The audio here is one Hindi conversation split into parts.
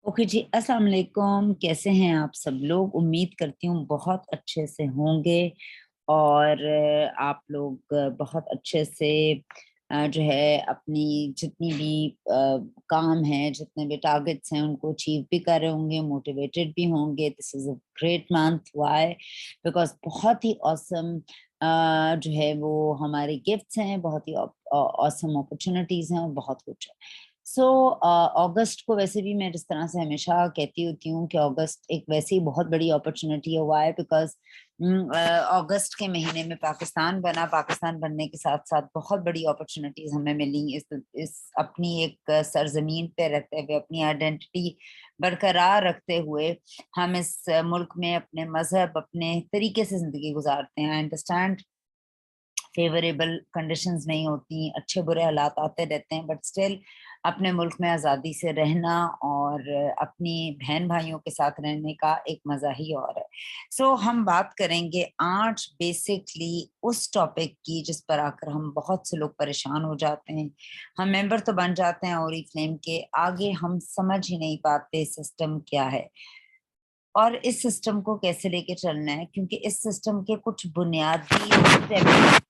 ओके जी, अस्सलाम वालेकुम। कैसे हैं आप सब लोग? उम्मीद करती हूँ बहुत अच्छे से होंगे और आप लोग बहुत अच्छे से जो है अपनी जितनी भी काम है, जितने भी टारगेट्स हैं उनको अचीव भी कर रहे होंगे, मोटिवेटेड भी होंगे। This is a great month. Why? Because बहुत ही ऑसम जो है वो हमारे गिफ्ट्स हैं, बहुत ही ऑसम अपॉर्च्युनिटीज़ हैं और बहुत कुछ है। सो अगस्त को वैसे भी मैं जिस तरह से हमेशा कहती होती हूँ कि अगस्त एक वैसे ही बहुत बड़ी अपॉर्चुनिटी है। व्हाई? बिकॉज़ अगस्त के महीने में पाकिस्तान बना। पाकिस्तान बनने के साथ-साथ बहुत बड़ी अपॉर्चुनिटीज़ हमें मिली इस अपनी एक सरज़मीन पे रहते हुए, अपनी आइडेंटिटी बरकरार रखते हुए हम इस मुल्क में अपने मज़हब, अपने तरीके से ज़िंदगी गुज़ारते हैं। आई अंडरस्टैंड फेवरेबल कंडीशंस नहीं होती, अच्छे-बुरे हालात आते रहते हैं, बट स्टिल अपने मुल्क में आज़ादी से रहना और अपनी बहन-भाइयों के साथ रहने का एक मज़ा ही और है। सो हम बात करेंगे आज बेसिकली उस टॉपिक की जिस पर आकर हम बहुत से लोग परेशान हो जाते हैं। हम मेंबर तो बन जाते हैं ओरिफ्लेम के, आगे हम समझ ही नहीं पाते सिस्टम क्या है और इस सिस्टम को कैसे लेके चलना है, क्योंकि इस सिस्टम के कुछ बुनियादी स्टेप्स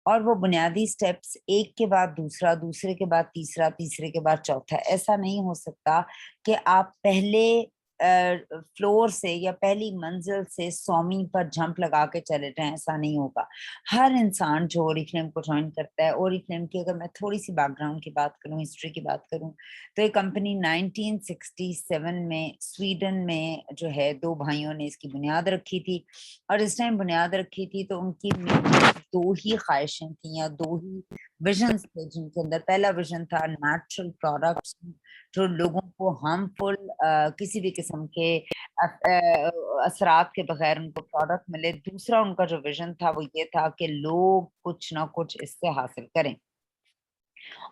और वो बुनियादी स्टेप्स एक के बाद दूसरा, दूसरे के बाद तीसरा, तीसरे के बाद चौथा। ऐसा नहीं हो सकता कि आप पहले फ्लोर से या पहली मंजिल से 100वीं पर जंप लगा के चले जाएँ, ऐसा नहीं होगा। हर इंसान जो ओरिफ्लेम को जॉइन करता है, ओरिफ्लेम की अगर मैं थोड़ी-सी बैकग्राउंड की बात करूँ, हिस्ट्री की बात करूँ, तो ये कंपनी 1967 में स्वीडन में जो है 2 भाइयों ने इसकी बुनियाद रखी थी और इस टाइम बुनियाद रखी थी तो उनकी मेन 2 ही ख़्वाहिशें थी या 2 ही विज़न्स थे जिनके अंदर पहला विज़न था नेचुरल प्रोडक्ट्स जो लोगों को हार्मफुल किसी भी किस्म के असरात के बगैर उनको प्रोडक्ट मिले। दूसरा उनका जो विज़न था वो ये था कि लोग कुछ ना कुछ इससे हासिल करें।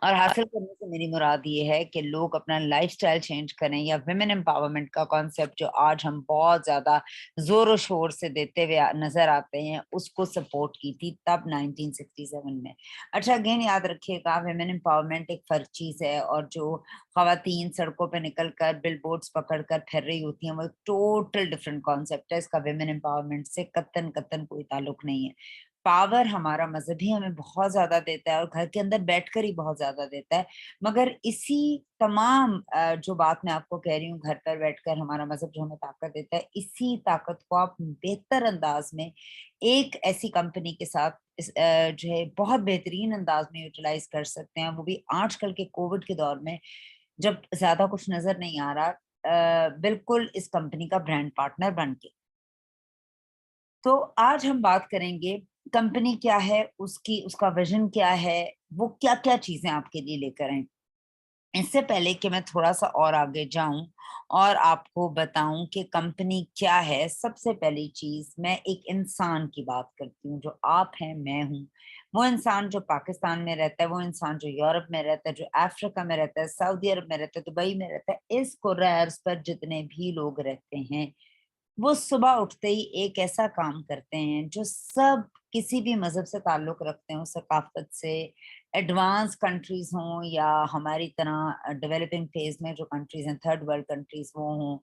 और हासिल करने से मेरी मुराद ये है कि लोग अपना लाइफ़स्टाइल चेंज करें या वुमेन एम्पावरमेंट का कॉन्सेप्ट जो आज हम बहुत ज़्यादा ज़ोर-ओ-शोर से देते हुए नज़र आते हैं, उसको सपोर्ट की थी तब 1967 में। अच्छा अगेन याद रखिएगा वुमेन एम्पावरमेंट एक फ़र्क चीज़ है और जो ख़वातीन सड़कों पे निकल कर बिलबोर्ड्स पकड़ कर फिर रही होती हैं, वो एक टोटल डिफरेंट कॉन्सेप्ट है। इसका वुमेन एम्पावरमेंट से कतई कोई ताल्लुक नहीं है। पावर हमारा मज़हब ही हमें बहुत ज़्यादा देता है और घर के अंदर बैठकर ही बहुत ज़्यादा देता है। मगर इसी तमाम जो बात मैं आपको कह रही हूँ घर पर बैठकर हमारा मज़हब जो हमें ताकत देता है, इसी ताकत को आप बेहतर अंदाज़ में एक ऐसी कंपनी के साथ जो है बहुत बेहतरीन अंदाज़ में यूटिलाइज़ कर सकते हैं, वो भी आजकल के कोविड के दौर में जब ज़्यादा कुछ नज़र नहीं आ रहा बिल्कुल इस कंपनी का ब्रांड पार्टनर बन के। तो आज हम बात करेंगे कंपनी क्या है, उसका विज़न क्या है, वो क्या-क्या चीज़ें आपके लिए लेकर आएँ। इससे पहले कि मैं थोड़ा-सा और आगे जाऊँ और आपको बताऊँ कि कंपनी क्या है, सबसे पहली चीज़ मैं एक इंसान की बात करती हूँ, जो आप हैं, मैं हूँ। वो इंसान जो पाकिस्तान में रहता है, वो इंसान जो यूरोप में रहता है, जो अफ्रीका में रहता है, सऊदी अरब में रहता है, दुबई में रहता है, इस कुर्रा अर्ज़ पर जितने भी लोग रहते हैं, वो सुबह उठते ही एक ऐसा काम करते हैं जो सब किसी भी मज़हब से ताल्लुक़ रखते हों, सकाफ़त से, एडवांस कंट्रीज़ हों या हमारी तरह डेवलपिंग फ़ेज़ में जो कंट्रीज़ हैं, थर्ड वर्ल्ड कंट्रीज़ वो हों,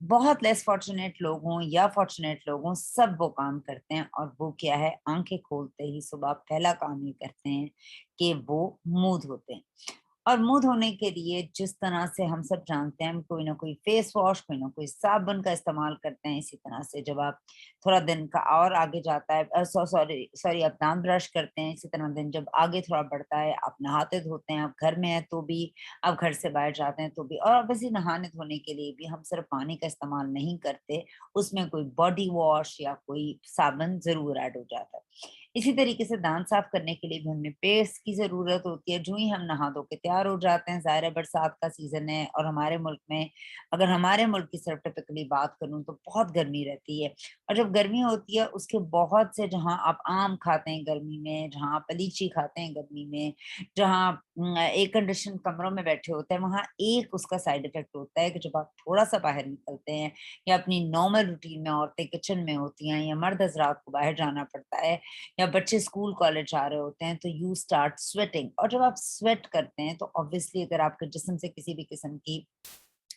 बहुत लेस फॉर्च्यूनेट लोग हों या फॉर्च्यूनेट लोग हों, सब वो काम करते हैं और वो क्या है, आँखें खोलते ही सुबह पहला काम ये करते हैं कि वो मुँह धोते हैं। और मुँह धोने के लिए जिस तरह से हम सब जानते हैं, हम कोई ना कोई फेस वॉश, कोई ना कोई साबुन का इस्तेमाल करते हैं। इसी तरह से जब आप थोड़ा दिन का और आगे जाता है सॉरी आप दाँत ब्रश करते हैं, इसी तरह दिन जब आगे थोड़ा बढ़ता है, आप नहाते-धोते हैं, आप घर में हैं तो भी, आप घर से बाहर जाते हैं तो भी और ऑब्वियसली नहाने-धोने के लिए भी हम सिर्फ पानी का इस्तेमाल नहीं करते, उसमें कोई बॉडी वॉश या कोई साबुन ज़रूर ऐड हो जाता है। इसी तरीके से दाँत साफ करने के लिए भी हमें पेस्ट की ज़रूरत होती है। जो ही हम नहा धो के तैयार हो जाते हैं, ज़ाहिर है बरसात का सीज़न है और हमारे मुल्क में अगर हमारे मुल्क की सिर्फ टिपिकली बात करूँ तो बहुत गर्मी रहती है और जब गर्मी होती है उसके बहुत से जहाँ आप आम खाते हैं गर्मी में, जहाँ आप लीची खाते हैं गर्मी में, जहाँ एयर कंडीशन कमरों में बैठे होते हैं, वहाँ एक उसका साइड इफ़ेक्ट होता है कि जब आप थोड़ा-सा बाहर निकलते हैं या अपनी नॉर्मल रूटीन में औरतें किचन में होती हैं या मर्द हज़रात को बाहर जाना पड़ता है या बच्चे स्कूल कॉलेज जा रहे होते हैं तो यू स्टार्ट स्वेटिंग और जब आप स्वेट करते हैं तो ऑब्वियसली अगर आपके जिस्म से किसी भी किस्म की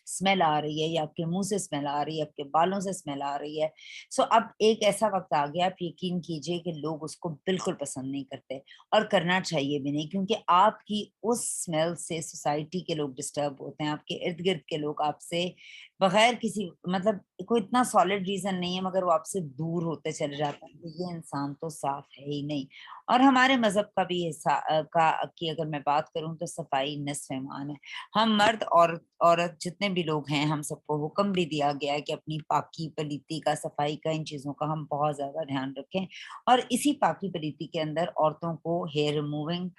स्मेल आ रही है, या आपके मुंह से स्मेल आ रही है, आपके बालों से स्मेल आ रही है। सो अब एक ऐसा वक्त आ गया, आप यकीन कीजिए कि लोग उसको बिल्कुल पसंद नहीं करते, और करना चाहिए भी नहीं, क्योंकि आपकी उस स्मेल से सोसाइटी के लोग डिस्टर्ब होते हैं, आपके इर्द गिर्द के लोग आपसे बगैर किसी, मतलब कोई इतना सॉलिड रीजन नहीं है, मगर वो आपसे दूर होते चले जाते हैं कि ये इंसान तो साफ है ही नहीं। और हमारे मजहब का भी की अगर मैं बात करूं तो सफाई निस्फ ईमान है। हम मर्द और औरत जितने भी लोग हैं, हम सबको हुक्म भी दिया गया है कि अपनी पाकी पलीती का, सफाई का, इन चीजों का हम बहुत ज्यादा ध्यान रखें। और इसी पाकी पलीती के अंदर औरतों को हेयर रिमूविंग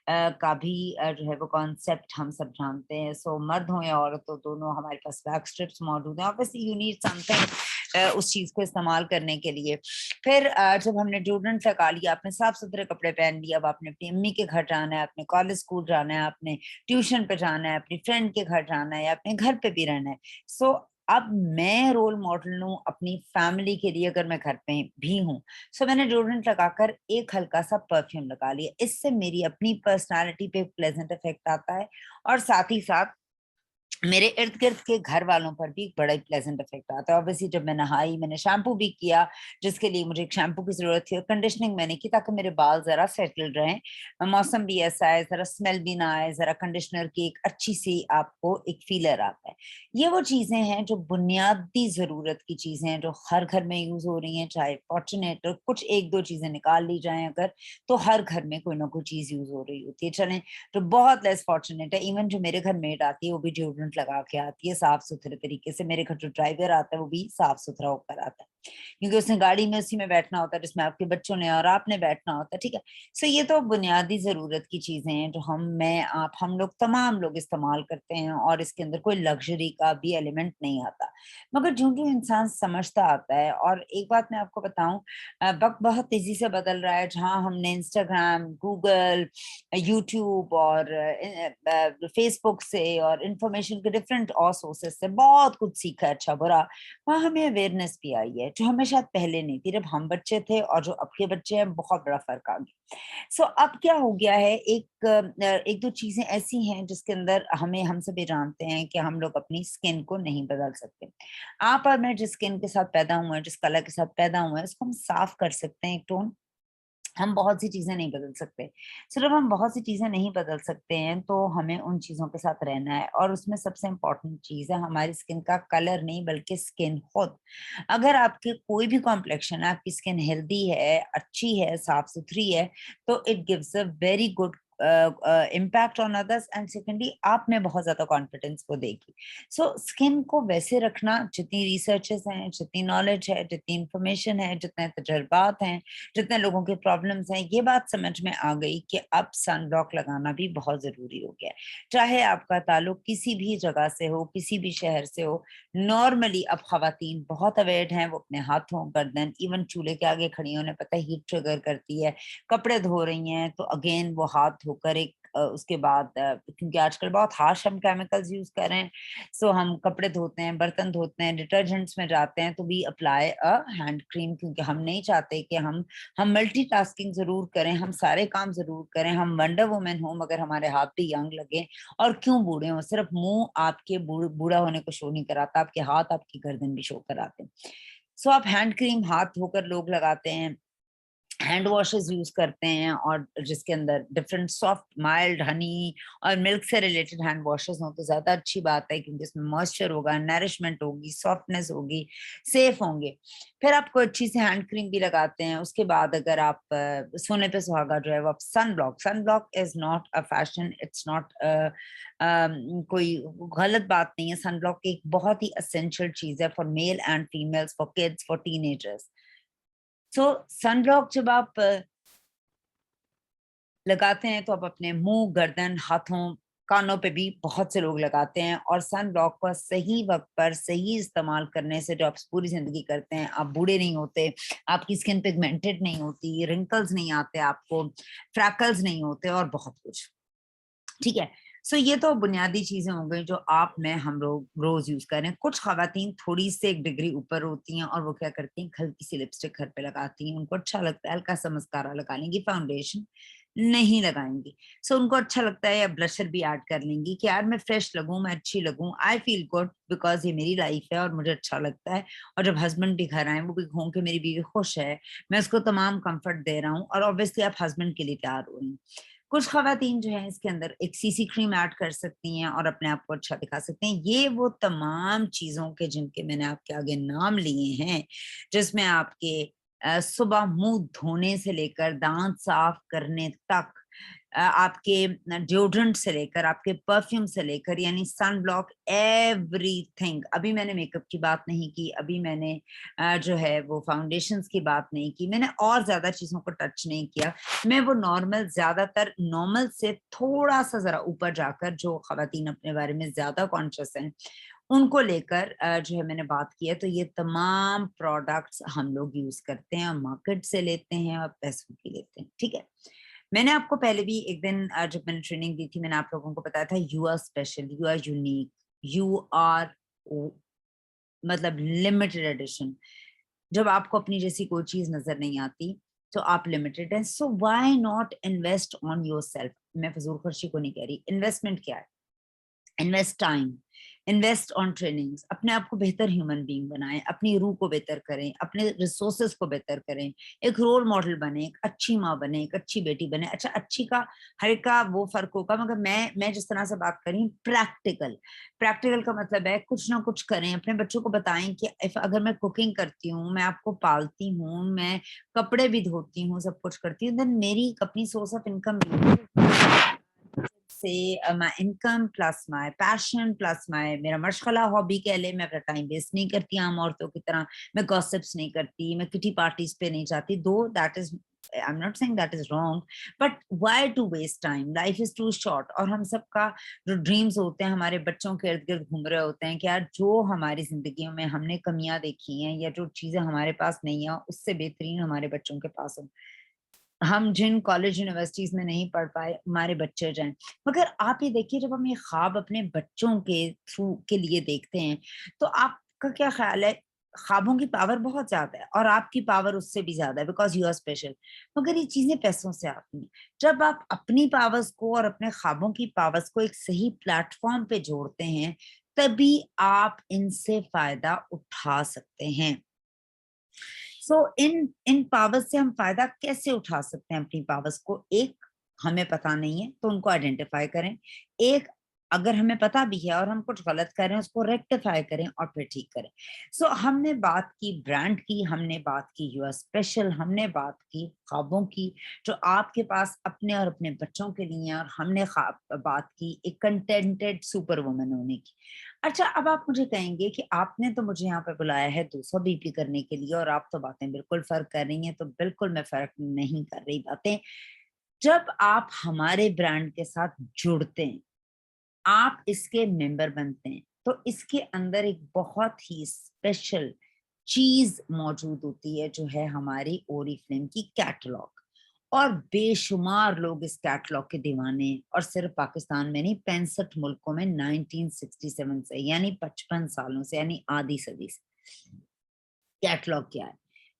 का भी जो है वो कॉन्सेप्ट हम सब जानते हैं। सो मर्द हो या औरत हो, दोनों हमारे पास वैक्स स्ट्रिप्स मौजूद हैं। ऑब्वियसली यू नीड समथिंग उस चीज को इस्तेमाल करने के लिए। फिर जब हमने डिओड्रेंट लगा लिया, आपने साफ सुथरे कपड़े पहन लिए, अब आपने अपनी अम्मी के घर जाना है, आपने कॉलेज स्कूल जाना है, आपने ट्यूशन पे जाना है, अपनी फ्रेंड के घर जाना है, या अपने घर पे भी रहना है। सो अब मैं रोल मॉडल हूँ अपनी फैमिली के लिए, अगर मैं घर पे भी हूँ। सो मैंने डिओड्रेंट लगाकर एक हल्का सा परफ्यूम लगा लिया, इससे मेरी अपनी पर्सनालिटी पे प्लेजेंट इफेक्ट आता है, और साथ ही साथ मेरे इर्द गिर्द के घर वालों पर भी एक बड़ा प्लेजेंट इफेक्ट आता है। ऑब्वियसली जब मैं नहाई, मैंने शैम्पू भी किया, जिसके लिए मुझे एक शैम्पू की जरूरत थी, और कंडीशनिंग मैंने की ताकि मेरे बाल जरा सेटल रहें, मौसम भी ऐसा है, जरा स्मेल भी ना आए, जरा कंडीशनर की एक अच्छी सी आपको एक फीलर आता है। ये वो चीजें हैं जो बुनियादी जरूरत की चीजें हैं, जो हर घर में यूज हो रही हैं। चाहे फॉर्चुनेट कुछ एक दो चीजें निकाल ली जाएं अगर, तो हर घर में कोई ना कोई चीज यूज हो रही होती है। चलें, तो बहुत लेस फॉर्चुनेट है, इवन जो मेरे घर मेड आती है वो भी डिओड्रेंट लगा के आती है, साफ सुथरे तरीके से। मेरे घर जो ड्राइवर आता है वो भी साफ सुथरा होकर आता है, क्योंकि उसने गाड़ी में उसी में बैठना होता है जिसमें आपके बच्चों ने और आपने बैठना होता है, ठीक है। सो ये तो बुनियादी जरूरत की चीजें हैं जो मैं आप हम लोग तमाम लोग इस्तेमाल करते हैं, और इसके अंदर कोई लग्जरी का भी एलिमेंट नहीं आता। मगर जो जो इंसान समझता आता है, और एक बात मैं आपको बताऊं, वक्त बहुत तेजी से बदल रहा है। जहां हमने इंस्टाग्राम, गूगल, यूट्यूब और फेसबुक से और इंफॉर्मेशन के डिफरेंट और सोर्सेस से बहुत कुछ सीखा, अच्छा बुरा, वहाँ हमें अवेयरनेस भी आई है, जो हमें शायद पहले नहीं थी। जब हम बच्चे थे और जो अब के बच्चे हैं, बहुत बड़ा फर्क आ गया। सो अब क्या हो गया है, एक दो चीजें ऐसी हैं जिसके अंदर हम सभी जानते हैं कि हम लोग अपनी स्किन को नहीं बदल सकते। आप और मैं जिस स्किन के साथ पैदा हुए हैं, जिस कलर के साथ पैदा हुए हैं, उसको हम साफ कर सकते हैं एक टोन। हम बहुत सी चीजें नहीं बदल सकते। सिर्फ हम बहुत सी चीजें नहीं बदल सकते हैं, तो हमें उन चीजों के साथ रहना है। और उसमें सबसे इम्पोर्टेंट चीज है हमारी स्किन का कलर नहीं, बल्कि स्किन खुद। अगर आपके कोई भी कॉम्प्लेक्शन है, आपकी स्किन हेल्दी है, अच्छी है, साफ सुथरी है, तो it gives a very good impact on others, and secondly आप में बहुत ज्यादा कॉन्फिडेंस को देगी। सो स्किन को वैसे रखना, जितनी रिसर्चेस हैं, जितनी नॉलेज है, जितनी इंफॉर्मेशन है, जितने तजर्बात हैं, जितने लोगों के प्रॉब्लम्स हैं, ये बात समझ में आ गई कि अब सन ब्लॉक लगाना भी बहुत जरूरी हो गया है। चाहे आपका ताल्लुक किसी भी जगह से हो, किसी भी शहर से हो। नॉर्मली अब खवातीन बहुत अवेयर हैं, वो अपने हाथों, गर्दन, इवन चूल्हे के आगे खड़ी हैं, उन्हें पता है हीट ट्रिगर करती है। कपड़े धो रही हैं तो अगेन वो हाथ धोकर एक उसके बाद क्योंकि आजकल बहुत हार्श हम केमिकल्स यूज कर रहे हैं। सो हम कपड़े धोते हैं, बर्तन धोते हैं, डिटर्जेंट्स में जाते हैं, तो we apply a hand cream, क्योंकि हम नहीं चाहते कि हम मल्टीटास्किंग जरूर करें, हम सारे काम जरूर करें, हम वंडर वुमेन हो मगर हमारे हाथ भी यंग लगे। और क्यों बूढ़े हो, सिर्फ मुंह आपके बूढ़ा होने को शो नहीं कराता, आपके हाथ, आपकी गर्दन भी शो कराते हैं। सो आप हैंड क्रीम हाथ धोकर लोग लगाते हैं, हैंड वॉशेस यूज करते हैं, और जिसके अंदर डिफरेंट सॉफ्ट, माइल्ड, हनी और मिल्क से रिलेटेड हैंड वॉशेस हो तो ज्यादा अच्छी बात है, क्योंकि इसमें मॉइस्चर होगा, नरिशमेंट होगी, सॉफ्टनेस होगी, सेफ होंगे। फिर आप कोई अच्छी सी हैंड क्रीम भी लगाते हैं। उसके बाद अगर आप सोने पे सुहागा जो है वो आप sun block is not a fashion, it's not कोई गलत बात नहीं है। सन ब्लॉक एक बहुत ही असेंशियल चीज है for male and females, for kids, for teenagers. So sunblock जब आप लगाते हैं तो आप अपने मुंह, गर्दन, हाथों, कानों पे भी बहुत से लोग लगाते हैं। और सन ब्लॉक का सही वक्त पर सही इस्तेमाल करने से जो आप पूरी जिंदगी करते हैं, आप बूढ़े नहीं होते, आपकी स्किन पिगमेंटेड नहीं होती, रिंकल्स नहीं आते, आपको फ्रैकल्स नहीं होते, और बहुत कुछ, ठीक है। सो ये तो बुनियादी चीजें हो गई जो आप में हम लोग रोज यूज कर रहे हैं। कुछ खवातीन थोड़ी सी एक डिग्री ऊपर होती हैं, और वो क्या करती हैं, हल्की सी लिपस्टिक घर पे लगाती हैं, उनको अच्छा लगता है, हल्का सा मस्कारा लगा लेंगी, फाउंडेशन, नहीं लगाएंगी। सो उनको अच्छा लगता है या ब्लशर भी ऐड कर लेंगी कि यार मैं फ्रेश लगूं, मैं अच्छी लगूं, आई फील गुड बिकॉज ये मेरी लाइफ है और मुझे अच्छा लगता है। और जब हस्बैंड भी घर आए वो भी हों कि मेरी बीवी खुश है, मैं उसको तमाम कंफर्ट दे रहा हूँ, और ऑब्वियसली आप हस्बैंड के लिए तैयार हो रही हैं। कुछ खवातीन जो है इसके अंदर एक सीसी क्रीम ऐड कर सकती हैं और अपने आप को अच्छा दिखा सकते हैं। ये वो तमाम चीजों के जिनके मैंने आपके आगे नाम लिए हैं, जिसमें आपके सुबह मुंह धोने से लेकर दांत साफ करने तक, आपके डिओड्रेंट से लेकर आपके परफ्यूम से लेकर यानी सन ब्लॉक, एवरीथिंग। अभी मैंने मेकअप की बात नहीं की, अभी मैंने जो है वो फाउंडेशंस की बात नहीं की, मैंने और ज्यादा चीजों को टच नहीं किया। मैं वो नॉर्मल, ज्यादातर नॉर्मल से थोड़ा सा जरा ऊपर जाकर जो खवातीन अपने बारे में ज्यादा कॉन्शियस हैं उनको लेकर जो है मैंने बात की है। तो ये तमाम प्रोडक्ट्स हम लोग यूज करते हैं और मार्केट से लेते हैं और पैसों की लेते हैं, ठीक है। मैंने आपको पहले भी एक दिन जब मैंने ट्रेनिंग दी थी, मैंने आप लोगों को बताया था you are special, you are unique, you are मतलब लिमिटेड एडिशन। जब आपको अपनी जैसी कोई चीज नजर नहीं आती तो आप लिमिटेड है। So why not invest on your self. मैं फजूल खर्ची को नहीं कह रही, इन्वेस्टमेंट क्या है? Invest time, invest on trainings, अपने आप को बेहतर ह्यूमन बीइंग बनाएं, अपनी रूह को बेहतर करें, अपने रिसोर्सेज को बेहतर करें, एक रोल मॉडल बने, एक अच्छी माँ बने, एक अच्छी बेटी बने। अच्छा, अच्छी का हर एक का वो फर्क होगा, मगर मैं जिस तरह से बात करी प्रैक्टिकल, प्रैक्टिकल का मतलब है कुछ ना कुछ करें, अपने बच्चों को बताएं कि अगर मैं कुकिंग करती हूँ, मैं आपको पालती हूँ, मैं कपड़े भी धोती हूँ, सब कुछ करती हूँ, देन मेरी अपनी सोर्स ऑफ इनकम से my income plus my passion plus my मेरा मशगला हॉबी कह ले। मैं अपना टाइम वेस्ट नहीं करती आम औरतों की तरह, मैं गॉसिप्स नहीं करती, मैं किटी पार्टीज पे नहीं जाती, दो that is I'm not saying that is wrong, but why to waste time? Life is too short। और हम सबका जो ड्रीम्स होते हैं हमारे बच्चों के इर्द गिर्द घूम रहे होते हैं कि यार जो हमारी जिंदगियों में हमने कमियां देखी हैं या जो चीजें हमारे पास नहीं है उससे बेहतरीन हमारे बच्चों के पास हो। हम जिन कॉलेज यूनिवर्सिटीज में नहीं पढ़ पाए हमारे बच्चे जाएं। मगर आप ये देखिए, जब हम ये ख्वाब अपने बच्चों के थ्रू के लिए देखते हैं तो आपका क्या ख्याल है? ख्वाबों की पावर बहुत ज्यादा है और आपकी पावर उससे भी ज्यादा है, बिकॉज यू आर स्पेशल। मगर ये चीजें पैसों से आती हैं। जब आप अपनी पावर्स को और अपने ख्वाबों की पावर्स को एक सही प्लेटफॉर्म पे जोड़ते हैं, तभी आप इनसे फायदा उठा सकते हैं। सो इन इन पावर्स से हम फायदा कैसे उठा सकते हैं? अपनी पावर्स को, एक, हमें पता नहीं है तो उनको आइडेंटिफाई करें। एक, अगर हमें पता भी है और हम कुछ गलत कर रहे हैं उसको रेक्टिफाई करें और फिर ठीक करें। सो हमने बात की ब्रांड की, हमने बात की यू आर स्पेशल, हमने बात की ख्वाबों की जो आपके पास अपने और अपने बच्चों के लिए हैं, और हमने बात की एक कंटेंटेड सुपर वुमन होने की। अच्छा, अब आप मुझे कहेंगे कि आपने तो मुझे यहाँ पे बुलाया है 200 बीपी करने के लिए और आप तो बातें बिल्कुल फर्क कर रही हैं। तो बिल्कुल मैं फर्क नहीं कर रही बातें। जब आप हमारे ब्रांड के साथ जुड़ते हैं, आप इसके मेंबर बनते हैं, तो इसके अंदर एक बहुत ही स्पेशल चीज मौजूद होती है जो है हमारी ओरिफ्लेम की कैटलॉग। और बेशुमार लोग इस कैटलॉग के दीवाने हैं, और सिर्फ पाकिस्तान में नहीं, 65 मुल्कों में 1967 से यानी 55 सालों से यानी आधी सदी से। कैटलॉग क्या है?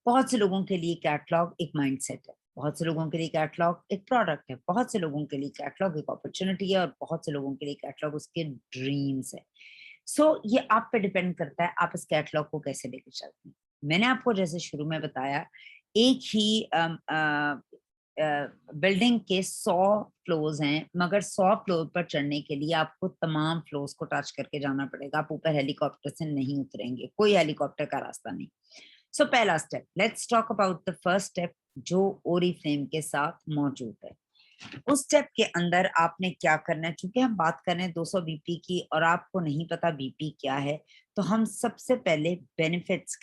बहुत से लोगों के लिए कैटलॉग एक माइंडसेट है, बहुत से लोगों के लिए कैटलॉग एक प्रोडक्ट है, बहुत से लोगों के लिए कैटलॉग एक अपॉर्चुनिटी है, और बहुत से लोगों के लिए कैटलॉग उसके ड्रीम्स है। ये आप पे डिपेंड करता है आप इस कैटलॉग को कैसे लेकर चलते हैं। मैंने आपको जैसे शुरू में बताया, एक ही बिल्डिंग के 100 फ्लोर्स हैं, मगर 100 फ्लोर पर चढ़ने के लिए आपको तमाम फ्लोर्स को टच करके जाना पड़ेगा। आप ऊपर हेलीकॉप्टर से नहीं उतरेंगे, कोई हेलीकॉप्टर का रास्ता नहीं। पहला step, let's talk about the first step जो ओरीफ्लेम के साथ मौजूद है। उस स्टेप के अंदर आपने क्या करना है? चूंकि हम बात कर रहे हैं 200 बीपी की और आपको नहीं पता बीपी क्या है, तो हम सबसे पहले बेनिफिट्स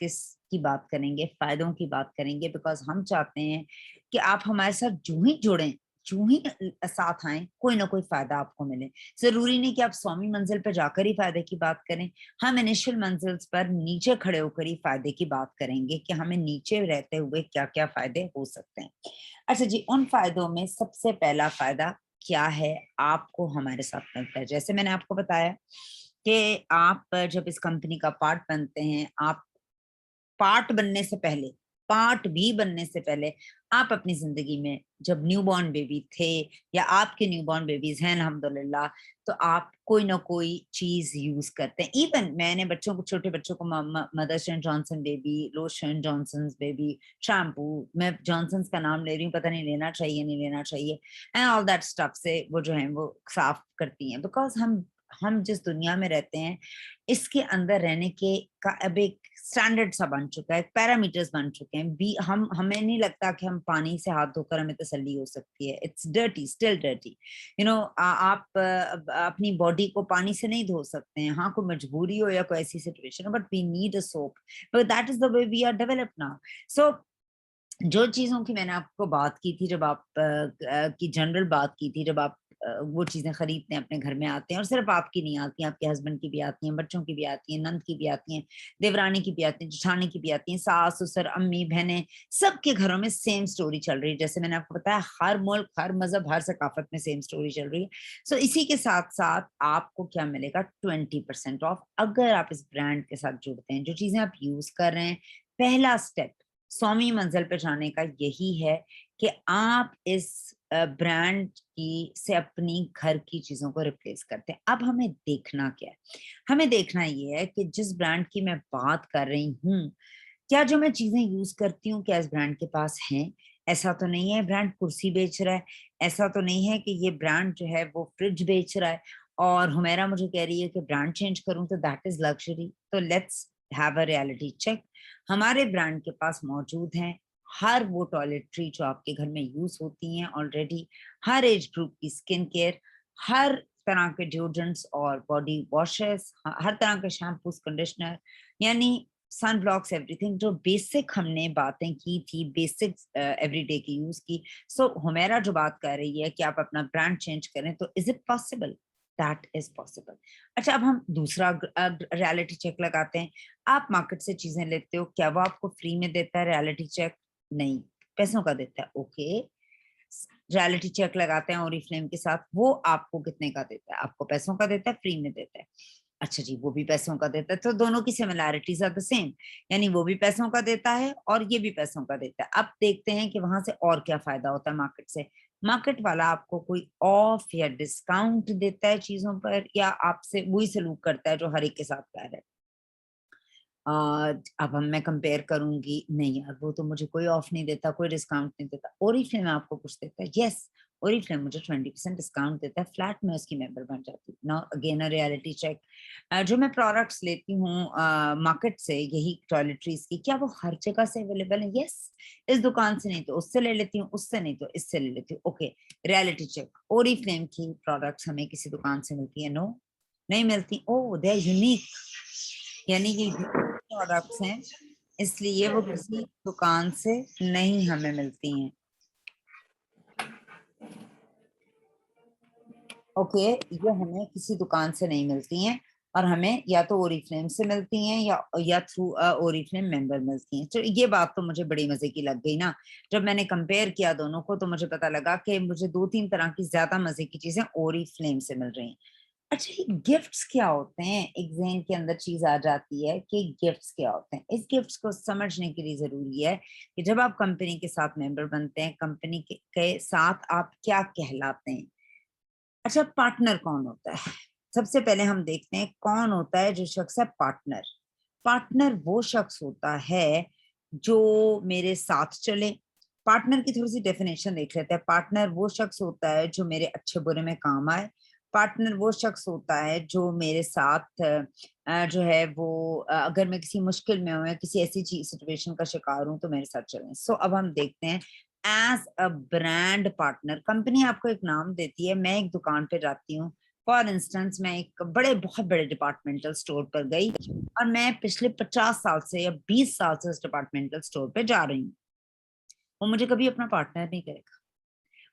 की बात करेंगे, फायदों की बात करेंगे, बिकॉज हम चाहते हैं कि आप हमारे साथ जो ही जुड़ें, जो ही साथ आए, कोई ना कोई फायदा आपको मिले। जरूरी नहीं कि आप 100वीं मंजिल पर जाकर ही फायदे की बात करें। हम इनिशियल मंजिल पर नीचे खड़े होकर ही फायदे की बात करेंगे कि हमें नीचे रहते हुए क्या क्या फायदे हो सकते हैं। अच्छा जी, उन फायदों में सबसे पहला फायदा क्या है? आपको हमारे साथ मिलता है, जैसे मैंने आपको बताया कि आप जब इस कंपनी का पार्ट बनते हैं, आप पार्ट बनने से पहले, पार्ट भी बनने से पहले आप अपनी जिंदगी में जब न्यूबॉर्न बेबी थे या आपके न्यूबॉर्न बेबीज हैं अल्हम्दुलिल्लाह, तो आप कोई ना कोई चीज यूज करते हैं। इवन मैंने बच्चों को, छोटे बच्चों को mothers and Johnson baby lotion, Johnson's baby shampoo, मैं जॉनसन्स का नाम ले रही हूँ, पता नहीं लेना चाहिए नहीं लेना चाहिए, एंड ऑल दैट स्टफ से वो जो है वो साफ करती हैं। बिकॉज हम जिस दुनिया में रहते हैं, इसके अंदर रहने के का अब एक स्टैंडर्ड सा बन चुका है, पैरामीटर्स बन चुके हैं। बी हम हमें नहीं लगता कि हम पानी से हाथ धोकर हमें तसल्ली हो सकती है। It's dirty, still dirty, you know. आप अपनी बॉडी को पानी से नहीं धो सकते हैं, हाँ कोई मजबूरी हो या कोई ऐसी सिचुएशन हो, but we need a soap, but that is the way we are developed now. So जो चीजों की मैंने आपको बात की थी, जब आप की जनरल बात की थी, जब आप वो चीजें खरीदते हैं, अपने घर में आते हैं, और सिर्फ आपकी नहीं आती हैं, आपके हस्बैंड की भी आती हैं, बच्चों की भी आती हैं, नंद की भी आती हैं, देवरानी की भी आती हैं, जेठानी की भी आती हैं, सास ससुर अम्मी बहनें, सबके घरों में सेम स्टोरी चल रही है। जैसे मैंने आपको बताया, हर मुल्क, हर मजहब, हर सकाफत में सेम स्टोरी चल रही है। सो इसी के साथ साथ आपको क्या मिलेगा, 20% ऑफ, अगर आप इस ब्रांड के साथ जुड़ते हैं। जो चीजें आप यूज कर रहे हैं, पहला स्टेप 100वीं मंजिल पे जाने का यही है कि आप इस ब्रांड की से अपनी घर की चीजों को रिप्लेस करते हैं। अब हमें देखना क्या है, हमें देखना ये है कि जिस ब्रांड की मैं बात कर रही हूँ, क्या जो मैं चीजें यूज करती हूँ क्या इस ब्रांड के पास हैं। ऐसा तो नहीं है ब्रांड कुर्सी बेच रहा है, ऐसा तो नहीं है कि ये ब्रांड जो है वो फ्रिज बेच रहा है और हुमेरा मुझे कह रही है कि ब्रांड चेंज करूं तो दैट इज लग्जरी। तो let's have a reality check. हमारे ब्रांड के पास मौजूद हैं हर वो टॉयलेटरी जो आपके घर में यूज होती हैं ऑलरेडी, हर एज ग्रुप की स्किन केयर, हर तरह के डिओड्रेंट्स और बॉडी वॉशेस, हर तरह के शैम्पूस, कंडीशनर, यानी सन ब्लॉक्स, एवरीथिंग। जो बेसिक हमने बातें की थी, बेसिक एवरीडे की यूज की। सो हुमेरा जो बात कर रही है कि आप अपना ब्रांड चेंज करें, तो is it possible? That is possible. अच्छा, अब हम दूसरा रियलिटी चेक लगाते हैं। आप मार्केट से चीजें लेते हो, क्या वो आपको फ्री में देता है रियलिटी चेक? नहीं, पैसों का देता है। ओके, रियलिटी चेक लगाते हैं ओरिफ्लेम के साथ, वो आपको कितने का देता है? आपको पैसों का देता है, फ्री में देता है? अच्छा जी, वो भी पैसों का देता है, तो दोनों की सिमिलैरिटीज आर द सेम, यानी वो भी पैसों का देता है और ये भी पैसों का देता है। अब देखते हैं कि वहां से और क्या फायदा होता है मार्केट से। मार्केट वाला आपको कोई ऑफ या डिस्काउंट देता है चीजों पर, या आपसे वही सलूक करता है जो हर एक के साथ कर रहा है? अब हम मैं कंपेयर करूंगी, नहीं यार वो तो मुझे कोई ऑफ नहीं देता, कोई डिस्काउंट नहीं देता। ओरिफ्लेम आपको कुछ देता है? यस, ओरिफ्लेम मुझे 20% डिस्काउंट देता है, फ्लैट में उसकी मेंबर बन जाती हूँ। Now again a reality check. जो मैं प्रोडक्ट्स लेती हूँ मार्केट से, यही टॉयलेटरीज की, क्या वो हर जगह से अवेलेबल है? यस, इस दुकान से नहीं तो उससे ले लेती हूँ, उससे नहीं तो इससे ले लेती हूँ। Okay, reality check. ओरिफ्लेम की प्रोडक्ट्स हमें किसी दुकान से मिलती है? नो, नहीं मिलती। ओ, दे आर यूनिक, यानी कि प्रोडक्ट्स हैं, इसलिए वो किसी दुकान से नहीं हमें मिलती हैं। ओके, ये हमें किसी दुकान से नहीं मिलती हैं, और हमें या तो ओरिफ्लेम से मिलती हैं या थ्रू ओरिफ्लेम मेंबर मिलती हैं। तो ये बात तो मुझे बड़ी मजे की लग गई ना। जब मैंने कंपेयर किया दोनों को, तो मुझे पता लगा कि मुझे 2-3 तरह की ज्यादा मजे की चीजें ओरिफ्लेम से मिल रही हैं। अच्छा, ये गिफ्ट्स क्या होते हैं? एक ज़हन के अंदर चीज आ जाती है कि गिफ्ट्स क्या होते हैं। इस गिफ्ट्स को समझने के लिए जरूरी है कि जब आप कंपनी के साथ मेंबर बनते हैं, कंपनी के साथ आप क्या कहलाते हैं। अच्छा, पार्टनर कौन होता है? सबसे पहले हम देखते हैं कौन होता है जो शख्स है पार्टनर। पार्टनर वो शख्स होता है जो मेरे साथ चले। पार्टनर की थोड़ी सी डेफिनेशन देख लेते हैं। पार्टनर वो शख्स होता है जो मेरे अच्छे बुरे में काम आए। पार्टनर वो शख्स होता है जो मेरे साथ जो है वो अगर मैं किसी मुश्किल में हूँ या किसी ऐसी चीज सिचुएशन का शिकार हूँ, तो मेरे साथ चलें। सो अब हम देखते हैं as a brand partner. Company आपको एक नाम देती है। मैं एक दुकान पे जाती हूँ, फॉर इंस्टेंस मैं एक बहुत बड़े डिपार्टमेंटल स्टोर पर गई, और मैं पिछले 50 साल से या 20 साल से उस डिपार्टमेंटल स्टोर पे जा रही हूँ। वो मुझे कभी अपना पार्टनर नहीं करेगा,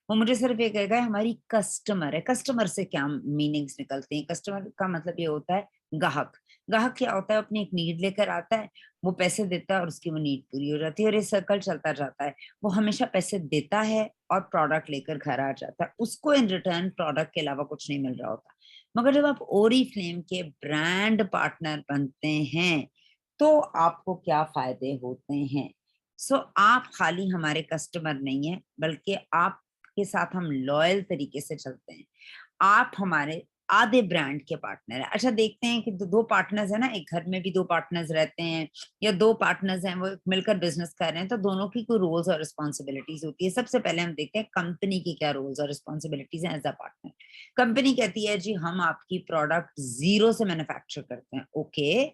वो मुझे सिर्फ ये कहेगा हमारी कस्टमर है। कस्टमर से क्या मीनिंग्स निकलते हैं? कस्टमर का मतलब ये होता है ग्राहक। ग्राहक क्या होता है? अपनी एक नीड लेकर आता है, वो पैसे देता है और उसकी वो नीड पूरी हो जाती है, और ये सर्कल चलता जाता है। वो हमेशा पैसे देता है और प्रोडक्ट लेकर घर आ जाता है, उसको इन रिटर्न प्रोडक्ट के अलावा कुछ नहीं मिल रहा होता। मगर जब आप ओरिफ्लेम के ब्रांड पार्टनर बनते हैं, तो आपको क्या फायदे होते हैं? सो आप खाली हमारे कस्टमर नहीं है, बल्कि आपके साथ हम लॉयल तरीके से चलते हैं। आप हमारे आधे ब्रांड के पार्टनर हैं। अच्छा, देखते हैं कि दो पार्टनर्स है ना, एक घर में भी दो पार्टनर्स रहते हैं या दो पार्टनर्स हैं, वो मिलकर बिजनेस कर रहे हैं, तो दोनों की कोई रोल्स और रिस्पॉन्सिबिलिटीज होती है। सबसे पहले हम देखते हैं कंपनी की क्या रोल्स और रिस्पॉन्सिबिलिटीज हैं एज अ पार्टनर। कंपनी कहती है जी हम आपकी प्रोडक्ट जीरो से मैन्युफैक्चर करते हैं। ओके,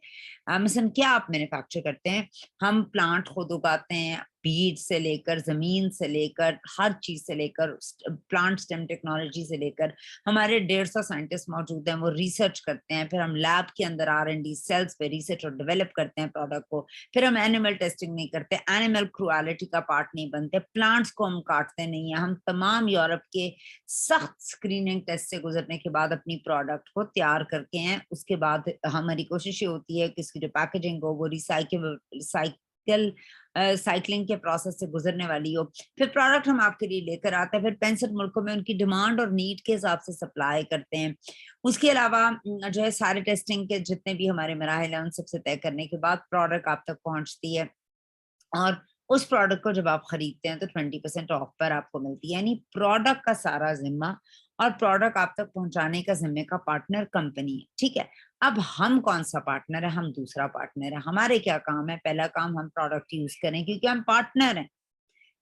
मिशन क्या आप मैन्युफैक्चर करते हैं? हम प्लांट खुद उगाते हैं, बीज से लेकर जमीन से लेकर हर चीज से लेकर प्लांट स्टेम टेक्नोलॉजी से लेकर हमारे 150 साइंटिस्ट मौजूद हैं, वो रिसर्च करते हैं, फिर हम लैब के अंदर R&D सेल्स पे रिसर्च और डेवलप करते हैं प्रोडक्ट को, फिर हम एनिमल टेस्टिंग नहीं करते, एनिमल क्रुएलिटी का पार्ट नहीं बनते, प्लांट्स को हम काटते नहीं है, हम तमाम यूरोप के सख्त स्क्रीनिंग टेस्ट से गुजरने के बाद अपनी प्रोडक्ट को तैयार करके हैं। उसके बाद हमारी कोशिश ये होती है कि इसकी जो पैकेजिंग हो वो रिसाइकल साइक्लिंग के प्रोसेस से गुजरने वाली हो। फिर प्रोडक्ट हम आपके लिए लेकर आते हैं, फिर 65 मुल्कों में उनकी डिमांड और नीड के हिसाब से सप्लाई करते हैं। उसके अलावा जो है सारे टेस्टिंग के जितने भी हमारे मराहल हैं उन सबसे तय करने के बाद प्रोडक्ट आप तक पहुंचती है, और उस प्रोडक्ट को जब आप खरीदते हैं तो 20% ऑफ पर आपको मिलती है। यानी प्रोडक्ट का सारा जिम्मा और प्रोडक्ट आप तक पहुंचाने का जिम्मे का पार्टनर कंपनी है। ठीक है, अब हम कौन सा पार्टनर है? हम दूसरा पार्टनर है। हमारे क्या काम है? पहला काम, हम प्रोडक्ट यूज करें क्योंकि हम पार्टनर हैं।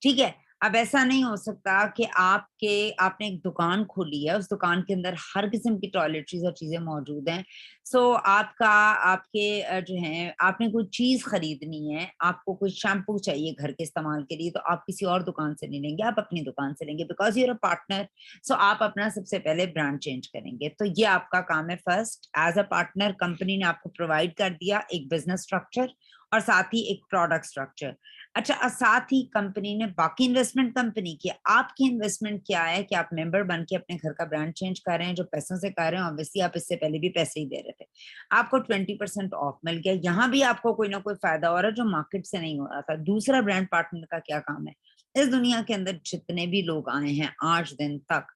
ठीक है, अब ऐसा नहीं हो सकता कि आपने एक दुकान खोली है, उस दुकान के अंदर हर किस्म की टॉयलेटरीज और चीजें मौजूद हैं। सो आपके जो है आपने कोई चीज खरीदनी है, आपको कोई शैम्पू चाहिए घर के इस्तेमाल के लिए, तो आप किसी और दुकान से नहीं लेंगे, आप अपनी दुकान से लेंगे, बिकॉज यूर अ पार्टनर। सो आप अपना सबसे पहले ब्रांड चेंज करेंगे। तो ये आपका काम है। First, as a partner company ने आपको प्रोवाइड कर दिया एक बिजनेस स्ट्रक्चर और साथ ही एक प्रोडक्ट स्ट्रक्चर। अच्छा, साथ ही कंपनी ने बाकी इन्वेस्टमेंट कंपनी की। आपकी इन्वेस्टमेंट क्या है कि आप मेंबर बन के अपने घर का ब्रांड चेंज कर रहे हैं, जो पैसों से कर रहे हैं। ऑब्वियसली आप इससे पहले भी पैसे ही दे रहे थे, आपको 20% ऑफ मिल गया। यहाँ भी आपको कोई ना कोई फायदा हो रहा है जो मार्केट से नहीं हो रहा था। दूसरा, ब्रांड पार्टनर का क्या काम है? इस दुनिया के अंदर जितने भी लोग आए हैं आज दिन तक,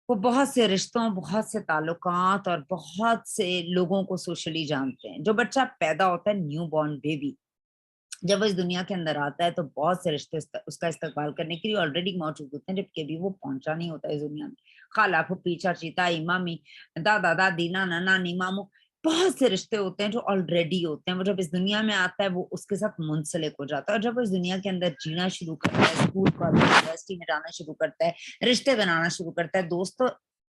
वो बहुत से रिश्तों, बहुत से ताल्लुकात और बहुत से लोगों को सोशली जानते हैं। जो बच्चा पैदा होता है, न्यू बॉर्न बेबी, जब वो इस दुनिया के अंदर आता है तो बहुत से रिश्ते उसका इस्तेमाल करने के लिए ऑलरेडी मौजूद होते हैं, जबकि अभी वो पहुंचा नहीं होता इस दुनिया में। खाला, फूफी, चाची, ताई, मामी, दादा, दादी, नाना, नानी, मामू, बहुत से रिश्ते होते हैं जो ऑलरेडी होते हैं। वो जब इस दुनिया में आता है वो उसके साथ मुंसलिक हो जाता है, और जब वो इस दुनिया के अंदर जीना शुरू करता है, स्कूल कॉलेज यूनिवर्सिटी में जाना शुरू करता है, रिश्ते बनाना शुरू करता है, दोस्तों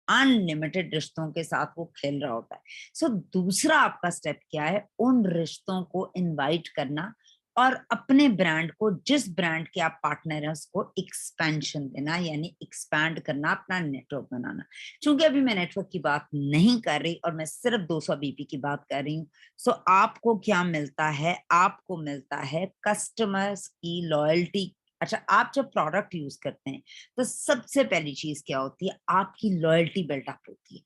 अनलिमिटेड रिश्तों के साथ वो खेल रहा होता है। सो दूसरा आपका स्टेप क्या है? उन रिश्तों को इनवाइट करना और अपने ब्रांड को, जिस ब्रांड के आप पार्टनर हैं उसको एक्सपेंशन देना, यानी एक्सपैंड करना, अपना नेटवर्क बनाना। क्योंकि अभी मैं नेटवर्क की बात नहीं कर रही और मैं सिर्फ 200 बीपी की बात कर रही हूँ। सो आपको क्या मिलता है? आपको मिलता है कस्टमर्स की लॉयल्टी। अच्छा, आप जब प्रोडक्ट यूज करते हैं तो सबसे पहली चीज क्या होती है? आपकी लॉयल्टी बिल्डअप होती है।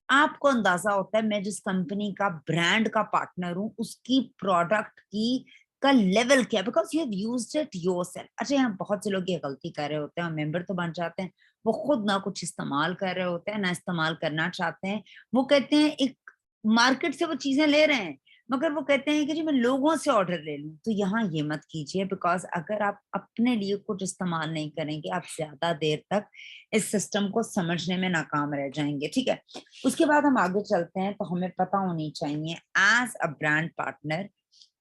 आपको अंदाजा होता है मैं जिस कंपनी का ब्रांड का पार्टनर हूं उसकी प्रोडक्ट की का लेवल क्या है, because you have used it yourself. अच्छा, यहाँ बहुत से लोग ये गलती कर रहे होते हैं, मेंबर तो बन जाते हैं, वो खुद ना कुछ इस्तेमाल कर रहे होते हैं ना इस्तेमाल करना चाहते हैं। वो कहते हैं एक मार्केट से वो चीजें ले रहे हैं, मगर वो कहते हैं कि जी मैं लोगों से ऑर्डर ले लूं। तो यहाँ ये मत कीजिए, बिकॉज अगर आप अपने लिए कुछ इस्तेमाल नहीं करेंगे आप ज्यादा देर तक इस सिस्टम को समझने में नाकाम रह जाएंगे। ठीक है, उसके बाद हम आगे चलते हैं। तो हमें पता होनी चाहिए एज अ ब्रांड पार्टनर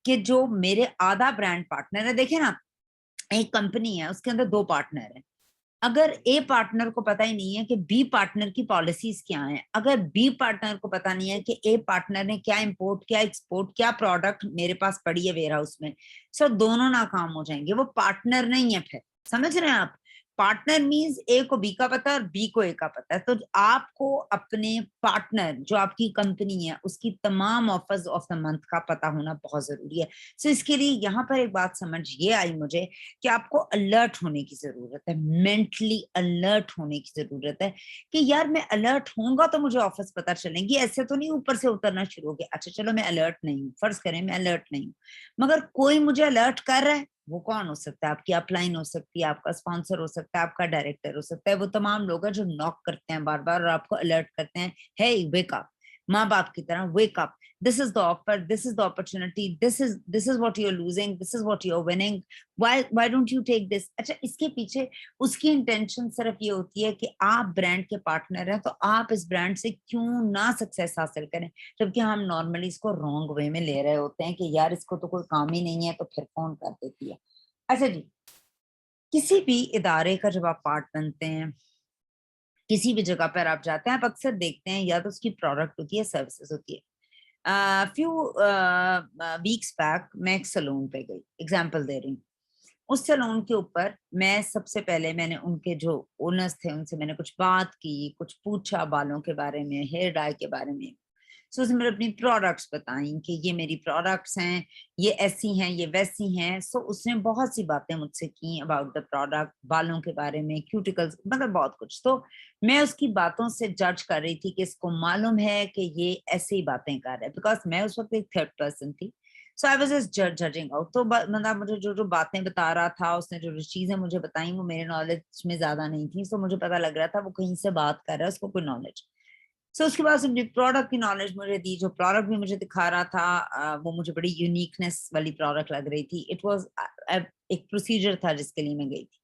कि जो मेरे आधा ब्रांड पार्टनर है, देखे ना, एक कंपनी है उसके अंदर दो पार्टनर है। अगर ए पार्टनर को पता ही नहीं है कि बी पार्टनर की पॉलिसीज क्या हैं, अगर बी पार्टनर को पता नहीं है कि ए पार्टनर ने क्या इंपोर्ट, क्या एक्सपोर्ट, क्या प्रोडक्ट मेरे पास पड़ी है वेयर हाउस में, सो दोनों नाकाम हो जाएंगे। वो पार्टनर नहीं है फिर। समझ रहे हैं आप? पार्टनर मींस ए को बी का पता है और बी को ए का पता है। तो आपको अपने पार्टनर, जो आपकी कंपनी है, उसकी तमाम ऑफर्स ऑफ द मंथ का पता होना बहुत जरूरी है। सो इसके लिए यहाँ पर एक बात समझ ये आई मुझे कि आपको अलर्ट होने की जरूरत है, मेंटली अलर्ट होने की जरूरत है कि यार मैं अलर्ट होऊंगा तो मुझे ऑफिस पता चलेंगी, ऐसे तो नहीं ऊपर से उतरना शुरू हो गया। अच्छा चलो मैं अलर्ट नहीं हूँ, फर्ज करें मैं अलर्ट नहीं हूँ, मगर कोई मुझे अलर्ट कर रहा है। वो कौन हो सकता है? आपकी अपलाइन हो सकती है, आपका स्पॉन्सर हो सकता है, आपका डायरेक्टर हो सकता है। वो तमाम लोग हैं जो नॉक करते हैं बार बार और आपको अलर्ट करते हैं, हे वेक अप। माँ बाप की तरह wake up, this is the offer, this is the opportunity, this is what you are losing, this is what you are winning, why don't you take this. अच्छा, इसके पीछे उसकी इंटेंशन सिर्फ ये होती है कि आप ब्रांड के पार्टनर हैं तो आप इस ब्रांड से क्यों ना सक्सेस हासिल करें, जबकि हम नॉर्मली इसको रॉन्ग वे में ले रहे होते हैं कि यार इसको तो कोई काम ही नहीं है तो फिर फोन कर देती है। अच्छा जी, किसी भी इदारे का जब आप पार्ट बनते हैं, किसी भी जगह पर आप जाते हैं, आप अक्सर देखते हैं या तो उसकी प्रोडक्ट होती है, सर्विसेज होती है। फ्यू वीक्स बैक मैं एक सलून पे गई, एग्जांपल दे रही हूँ। उस सलून के ऊपर मैं सबसे पहले मैंने उनके जो ओनर्स थे उनसे मैंने कुछ बात की, कुछ पूछा बालों के बारे में, हेयर डाई के बारे में। सो उसने मुझे अपनी प्रोडक्ट्स बताई कि ये मेरी प्रोडक्ट्स हैं, ये ऐसी हैं, ये वैसी हैं। सो उसने बहुत सी बातें मुझसे की अबाउट द प्रोडक्ट, बालों के बारे में, क्यूटिकल्स, मतलब बहुत कुछ। तो मैं उसकी बातों से जज कर रही थी कि इसको मालूम है कि ये ऐसी बातें कर रहा है, बिकॉज मैं उस वक्त एक थर्ड पर्सन थी। So I was just judging out. तो मतलब मुझे जो जो बातें बता रहा था, उसने जो जो चीजें मुझे बताई वो मेरे नॉलेज में ज्यादा नहीं थी। सो मुझे पता लग रहा था वो कहीं से बात कर रहा है, उसको कोई नॉलेज। सो उसके बाद उसने प्रोडक्ट की नॉलेज मुझे दी, जो प्रोडक्ट भी मुझे दिखा रहा था वो मुझे बड़ी यूनिकनेस वाली प्रोडक्ट लग रही थी। इट वाज एक प्रोसीजर था जिसके लिए मैं गई थी।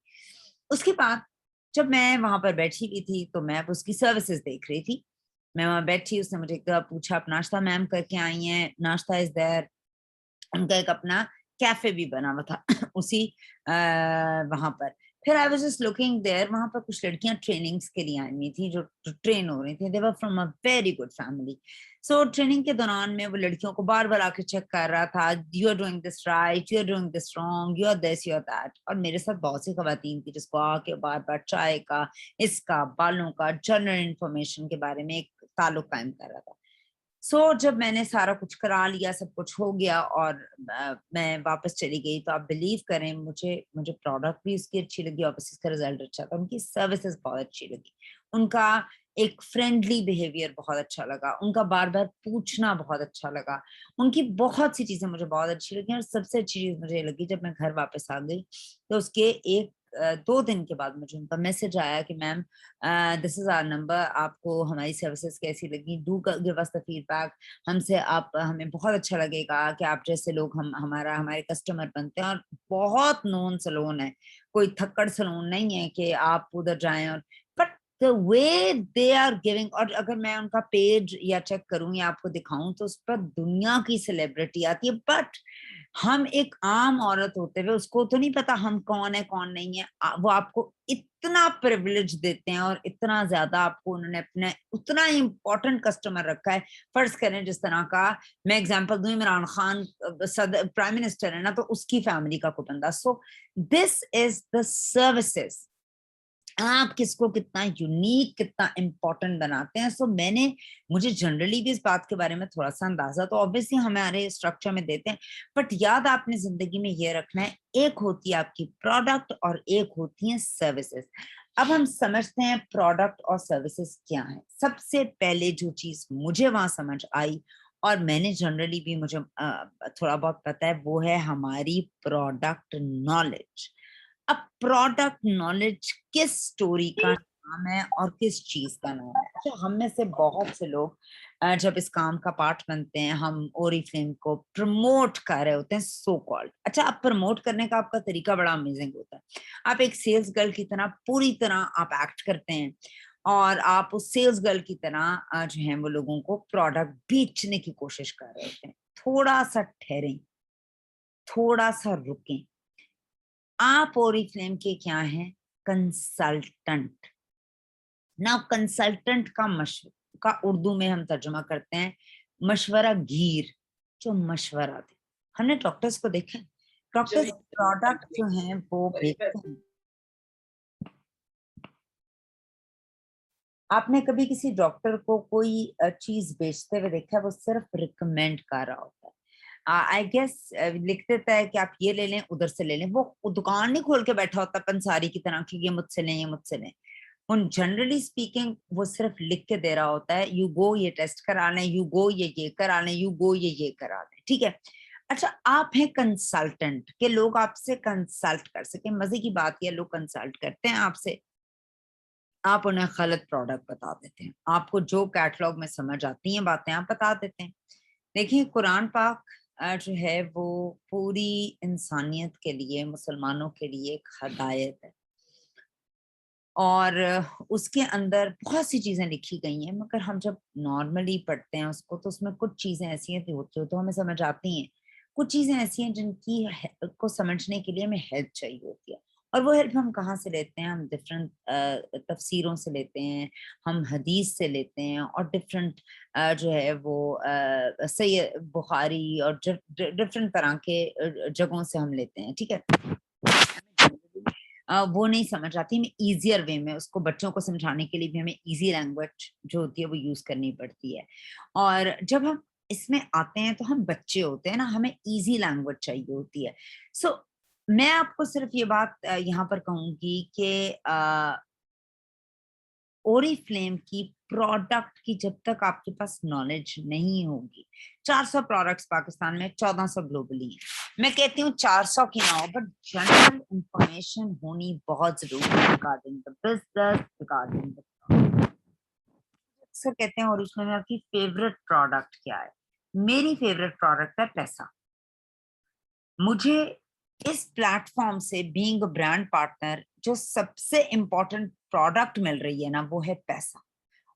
उसके बाद जब मैं वहां पर बैठी हुई थी तो मैं अब उसकी सर्विसेज देख रही थी। मैं वहां बैठी, उसने मुझे पूछा आप नाश्ता मैम करके आई हैं, नाश्ता इज देयर। उनका एक अपना कैफे भी बना हुआ था उसी वहां पर। फिर I was just looking there, वहां पर कुछ लड़कियां ट्रेनिंग्स के लिए आई हुई थी जो ट्रेन हो रही थी। They were from a very good family. So training के दौरान में वो लड़कियों को बार बार आके चेक कर रहा था, you are doing this right, you are doing this wrong, you are this, you are that. और मेरे साथ बहुत सी खवातीन थी जिसको आके बार बार चाय का, इसका, बालों का, जनरल इंफॉर्मेशन के बारे में एक ताल्लुक कायम कर रहा था। जब मैंने सारा कुछ करा लिया, सब कुछ हो गया और मैं वापस चली गई, तो आप बिलीव करें मुझे मुझे प्रोडक्ट भी उसकी अच्छी लगी, वापस इसका रिजल्ट अच्छा था, उनकी सर्विसेज बहुत अच्छी लगी, उनका एक फ्रेंडली बिहेवियर बहुत अच्छा लगा, उनका बार बार पूछना बहुत अच्छा लगा, उनकी बहुत सी चीजें मुझे बहुत अच्छी लगी। और सबसे अच्छी चीज मुझे ये लगी जब मैं घर वापस आ गई तो उसके एक 2 दिन के बाद मुझे उनका मैसेज आया कि ma'am this is our number, आपको हमारी सर्विसेज कैसी लगी, do give us the feedback. हमसे आप, हमें बहुत अच्छा लगेगा कि आप जैसे लोग हम हमारे कस्टमर बनते हैं। और बहुत नोन सलोन है, कोई थक्कड़ सलोन नहीं है कि आप उधर जाएं। और but the way they are giving, और अगर मैं उनका पेज या चेक करूं या आपको दिखाऊं तो उस पर दुनिया की सेलिब्रिटी आती है। बट हम एक आम औरत होते हुए उसको तो नहीं पता हम कौन है कौन नहीं है। वो आपको इतना प्रिविलेज देते हैं और इतना ज्यादा आपको उन्होंने अपने उतना इंपॉर्टेंट कस्टमर रखा है। फर्ज करें जिस तरह का, मैं एग्जांपल दूं, इमरान खान सदर प्राइम मिनिस्टर है ना, तो उसकी फैमिली का कोई बंदा। So this is the services, आप किसको कितना यूनिक, कितना इंपॉर्टेंट बनाते हैं। मुझे जनरली भी इस बात के बारे में थोड़ा सा अंदाजा तो ऑब्वियसली हमारे स्ट्रक्चर में देते हैं। बट याद आपने जिंदगी में ये रखना है, एक होती है आपकी प्रोडक्ट और एक होती है सर्विसेज। अब हम समझते हैं प्रोडक्ट और सर्विसेज क्या है। सबसे पहले जो चीज मुझे वहां समझ आई, और मैंने जनरली भी मुझे थोड़ा बहुत पता है, वो है हमारी प्रोडक्ट नॉलेज। अब प्रोडक्ट नॉलेज किस स्टोरी का नाम है और किस चीज का नाम है। अच्छा, हम में से बहुत से लोग जब इस काम का पार्ट बनते हैं, हम ओरिफ्लेम को प्रमोट कर रहे होते हैं, सो कॉल्ड। अच्छा, अब प्रमोट करने का आपका तरीका बड़ा अमेजिंग होता है। आप एक सेल्स गर्ल की तरह पूरी तरह आप एक्ट करते हैं, और आप उस सेल्स गर्ल की तरह जो है वो लोगों को प्रोडक्ट बेचने की कोशिश कर रहे होते हैं। थोड़ा सा ठहरें, थोड़ा सा रुकें। आप ओरिफ्लेम के क्या हैं? कंसल्टेंट। ना कंसल्टेंट का का उर्दू में हम तर्जुमा करते हैं मशवरा गीर, जो मशवरा दे। हमने डॉक्टर्स को देखा है, डॉक्टर्स प्रोडक्ट जो हैं वो बेचते हैं। आपने कभी किसी डॉक्टर को कोई चीज बेचते हुए देखा है? वो सिर्फ रिकमेंड कर रहा होता है। आई गेस लिख देता है कि आप ये ले लें, उधर से ले लें। वो दुकान नहीं खोल के बैठा होता पंसारी की तरह कि ये मुझसे लें, ये मुझसे लें। उन जनरली स्पीकिंग वो सिर्फ लिख के दे रहा होता है, यू गो ये टेस्ट करा लें, यू गो ये करा लें, यू गो ये करा लें, ठीक है। अच्छा, आप हैं कंसल्टेंट, के लोग आपसे कंसल्ट कर सके। मजे की बात यह, लोग कंसल्ट करते हैं आपसे, आप उन्हें गलत प्रोडक्ट बता देते हैं। आपको जो कैटलॉग में समझ आती हैं बातें आप बता देते हैं। देखिए कुरान पाक जो है वो पूरी इंसानियत के लिए, मुसलमानों के लिए एक हदायत है और उसके अंदर बहुत सी चीजें लिखी गई हैं, मगर हम जब नॉर्मली पढ़ते हैं उसको तो उसमें कुछ चीजें ऐसी हैं जो तो हमें समझ आती हैं, कुछ चीजें ऐसी हैं जिनकी को समझने के लिए हमें हेल्प चाहिए होती है। और वो हेल्प हम कहाँ से लेते हैं? हम डिफरेंट तफसीरों से लेते हैं, हम हदीस से लेते हैं और डिफरेंट जो है वो सैयद बुखारी और डिफरेंट तरह के जगहों से हम लेते हैं, ठीक है। वो नहीं समझ आती, हमें ईजियर वे में उसको बच्चों को समझाने के लिए भी हमें ईजी लैंग्वेज जो होती है वो यूज करनी पड़ती है। और जब हम इसमें आते हैं तो हम बच्चे होते हैं ना, हमें ईजी लैंग्वेज चाहिए होती है। सो मैं आपको सिर्फ ये बात यहाँ पर कहूंगी कि ओरिफ्लेम की प्रोडक्ट की जब तक आपके पास नॉलेज नहीं होगी, 400 प्रोडक्ट्स पाकिस्तान में, 1400 ग्लोबली हैं। मैं कहती हूँ 400 की ना हो, बट जनरल इंफॉर्मेशन होनी बहुत जरूरी है regarding the business, regarding the. अक्सर कहते हैं ओरिजिनल में आपकी फेवरेट प्रोडक्ट क्या है? मेरी फेवरेट प्रोडक्ट है पैसा। मुझे इस प्लेटफॉर्म से बीइंग अ ब्रांड पार्टनर जो सबसे इंपॉर्टेंट प्रोडक्ट मिल रही है ना, वो है पैसा।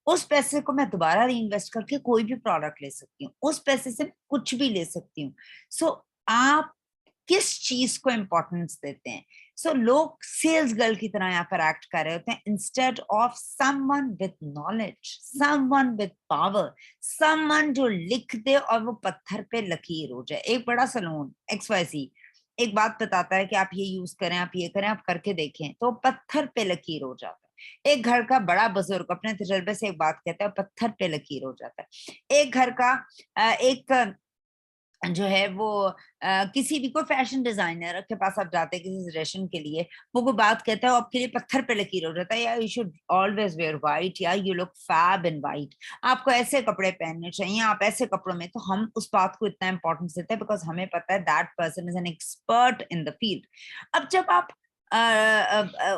उस पैसे को मैं दोबारा रीइन्वेस्ट करके कोई भी प्रोडक्ट ले सकती हूँ, उस पैसे से कुछ भी ले सकती हूँ। सो आप किस चीज को इंपॉर्टेंस देते हैं? लोग सेल्स गर्ल की तरह यहाँ पर एक्ट कर रहे होते हैं instead of someone with knowledge, someone with power, someone जो लिख दे और वो पत्थर पे लकीर हो जाए। एक बड़ा सलून XYZ एक बात बताता है कि आप ये यूज करें, आप ये करें, आप करके देखें, तो पत्थर पे लकीर हो जाता है। एक घर का बड़ा बुजुर्ग अपने तजर्बे से एक बात कहता है, पत्थर पे लकीर हो जाता है। एक घर का एक जो है वो किसी भी कोई फैशन डिजाइनर के पास आप जाते हैं किसी सजेशन के लिए, वो कोई बात कहता है वो आपके लिए पत्थर पे लकीर हो जाता है, या you should always wear white, या you look fab in white, आपको ऐसे कपड़े पहनने चाहिए, आप ऐसे कपड़ों में। तो हम उस बात को इतना इंपॉर्टेंस देते हैं बिकॉज हमें पता है that person is an expert in the field. अब जब आप